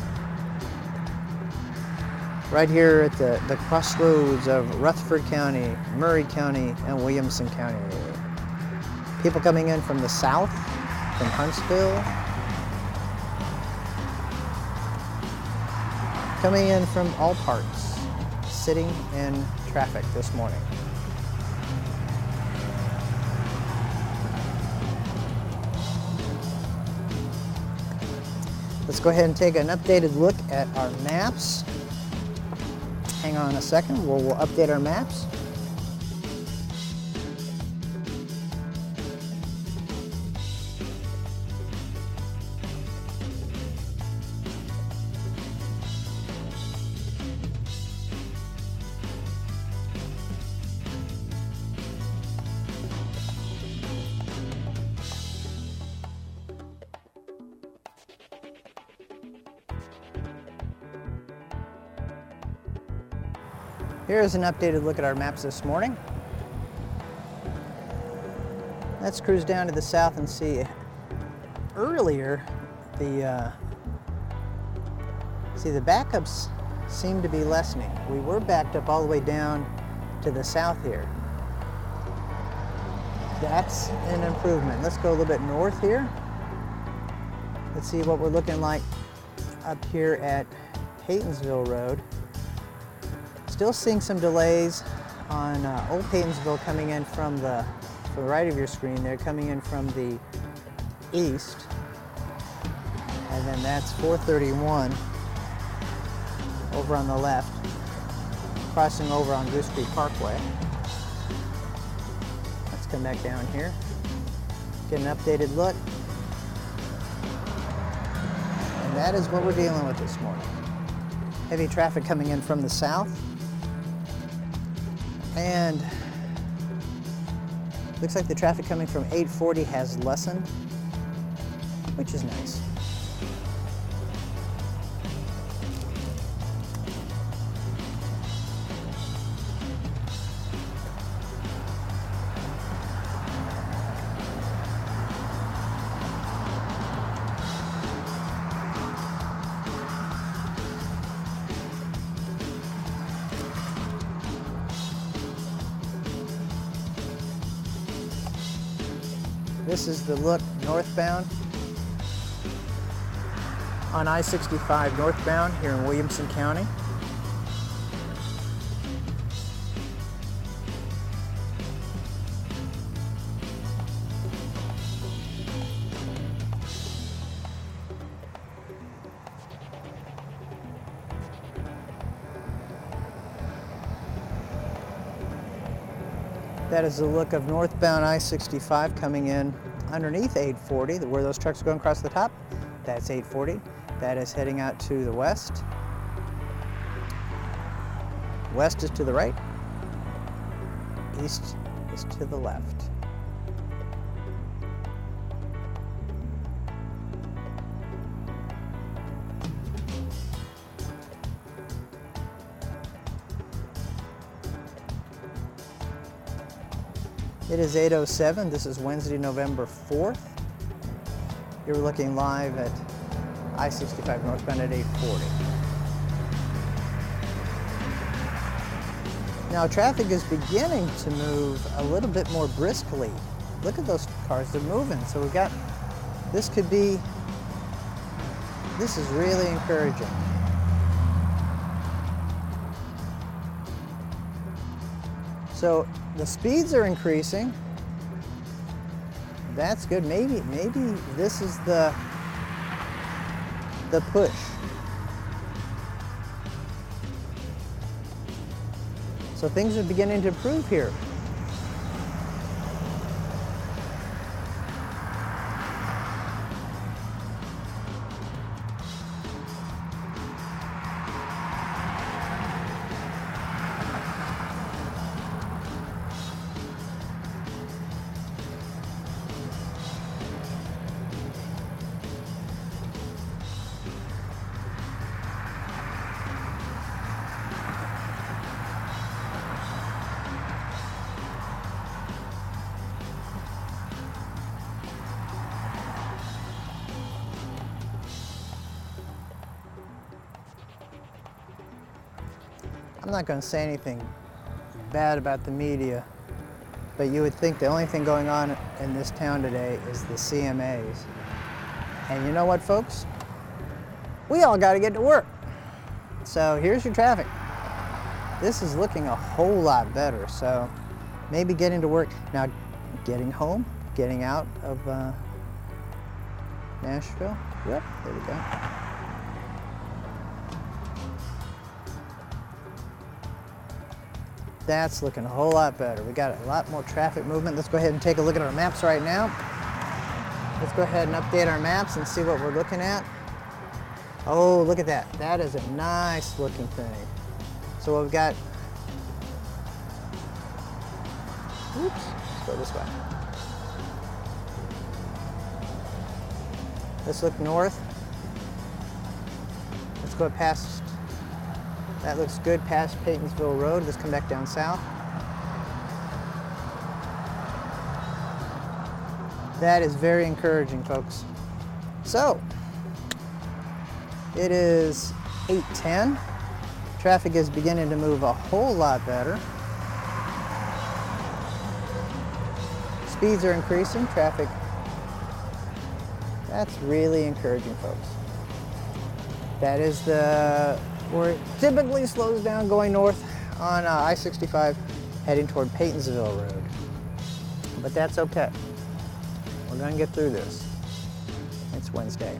Right here at the crossroads of Rutherford County, Murray County, and Williamson County. People coming in from the south, from Huntsville. Coming in from all parts, sitting in traffic this morning. Let's go ahead and take an updated look at our maps. Hang on a second, we'll update our maps. Here's an updated look at our maps this morning. Let's cruise down to the south and see. Earlier, the backups seem to be lessening. We were backed up all the way down to the south here. That's an improvement. Let's go a little bit north here. Let's see what we're looking like up here at Haytonsville Road. Still seeing some delays on Old Haytonsville coming in from the right of your screen there, coming in from the east. And then that's 431 over on the left, crossing over on Goose Creek Parkway. Let's come back down here, get an updated look. And that is what we're dealing with this morning. Heavy traffic coming in from the south. And looks like the traffic coming from 840 has lessened, which is nice. This is the look northbound on I-65 northbound here in Williamson County. That is the look of northbound I-65 coming in underneath 840, where those trucks are going across the top. That's 840. That is heading out to the west. West is to the right. East is to the left. It is 8:07. This is Wednesday, November 4th. You're looking live at I-65 northbound at 840. Now traffic is beginning to move a little bit more briskly. Look at those cars, they're moving. So we've got, this is really encouraging. So the speeds are increasing. That's good. Maybe this is the push. So things are beginning to improve here. I'm not going to say anything bad about the media, but you would think the only thing going on in this town today is the CMAs. And you know what, folks? We all got to get to work. So here's your traffic. This is looking a whole lot better. So maybe getting to work. Now, getting home, getting out of Nashville. Yep, there we go. That's looking a whole lot better. We got a lot more traffic movement. Let's go ahead and take a look at our maps right now. Let's go ahead and update our maps and see what we're looking at. Oh, look at that. That is a nice looking thing. So we've got, oops, let's go this way. Let's look north. Let's go past, that looks good, past Paytonsville Road. Let's come back down south. That is very encouraging, folks. So, it is 8:10. Traffic is beginning to move a whole lot better. Speeds are increasing, traffic. That's really encouraging, folks. That is where it typically slows down going north on I-65 heading toward Paytonsville Road. But that's okay. We're gonna get through this. It's Wednesday.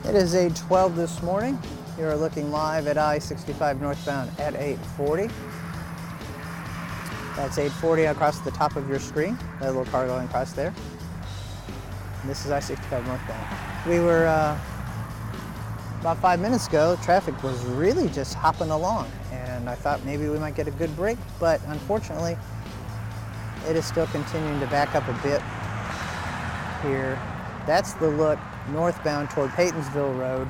It is 8:12 this morning. You are looking live at I-65 northbound at 8:40. That's 8:40 across the top of your screen. That little car going across there. And this is I-65 northbound. We were, about 5 minutes ago, traffic was really just hopping along. And I thought maybe we might get a good break, but unfortunately, it is still continuing to back up a bit here. That's the look northbound toward Paytonsville Road.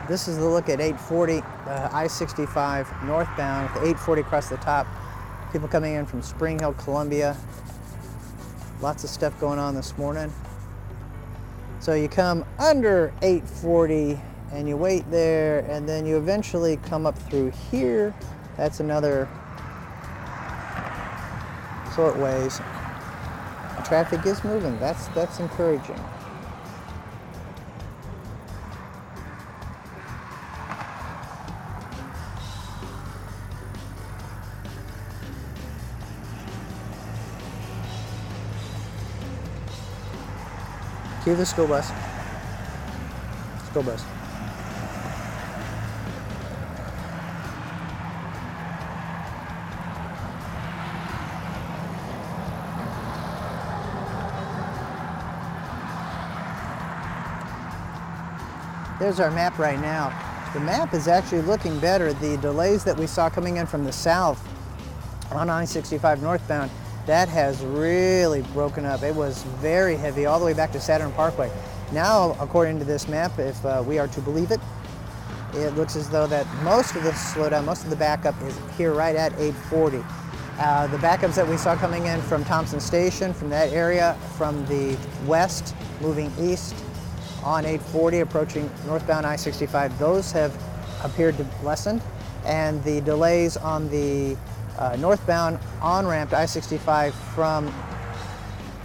This is the look at 840, I-65 northbound with 840 across the top. People coming in from Spring Hill, Columbia. Lots of stuff going on this morning. So you come under 840 and you wait there, and then you eventually come up through here. That's another short ways. Traffic is moving. That's encouraging. Cue the school bus. School bus. There's our map right now. The map is actually looking better. The delays that we saw coming in from the south on I-65 northbound, that has really broken up. It was very heavy all the way back to Saturn Parkway. Now, according to this map, if we are to believe it, it looks as though that most of the slowdown, most of the backup is here right at 840. The backups that we saw coming in from Thompson Station, from that area, from the west, moving east on 840, approaching northbound I-65, those have appeared to lessen. And the delays on the northbound on-ramp to I-65 from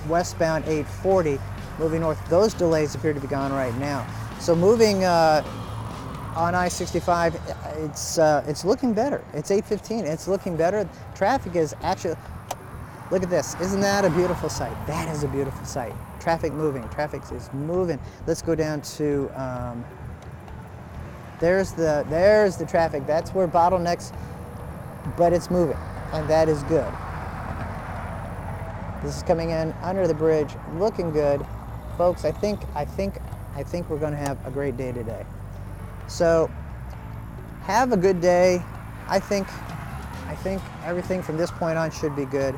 westbound 840, moving north, those delays appear to be gone right now. So moving on I-65, it's looking better. It's 8:15. It's looking better. Traffic is actually, look at this. Isn't that a beautiful sight? That is a beautiful sight. Traffic moving. Traffic is moving. Let's go down to. There's the traffic. That's where bottlenecks, but it's moving, and that is good. This is coming in under the bridge, looking good, folks. I think we're going to have a great day today. So have a good day. I think everything from this point on should be good.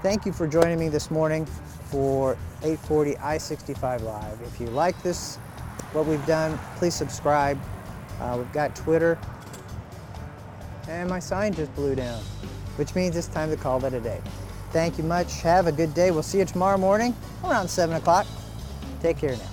Thank you for joining me this morning for 840 I-65 Live. If you like this, what we've done, please subscribe. We've got Twitter. And my sign just blew down, which means it's time to call that a day. Thank you much. Have a good day. We'll see you tomorrow morning around 7 o'clock. Take care now.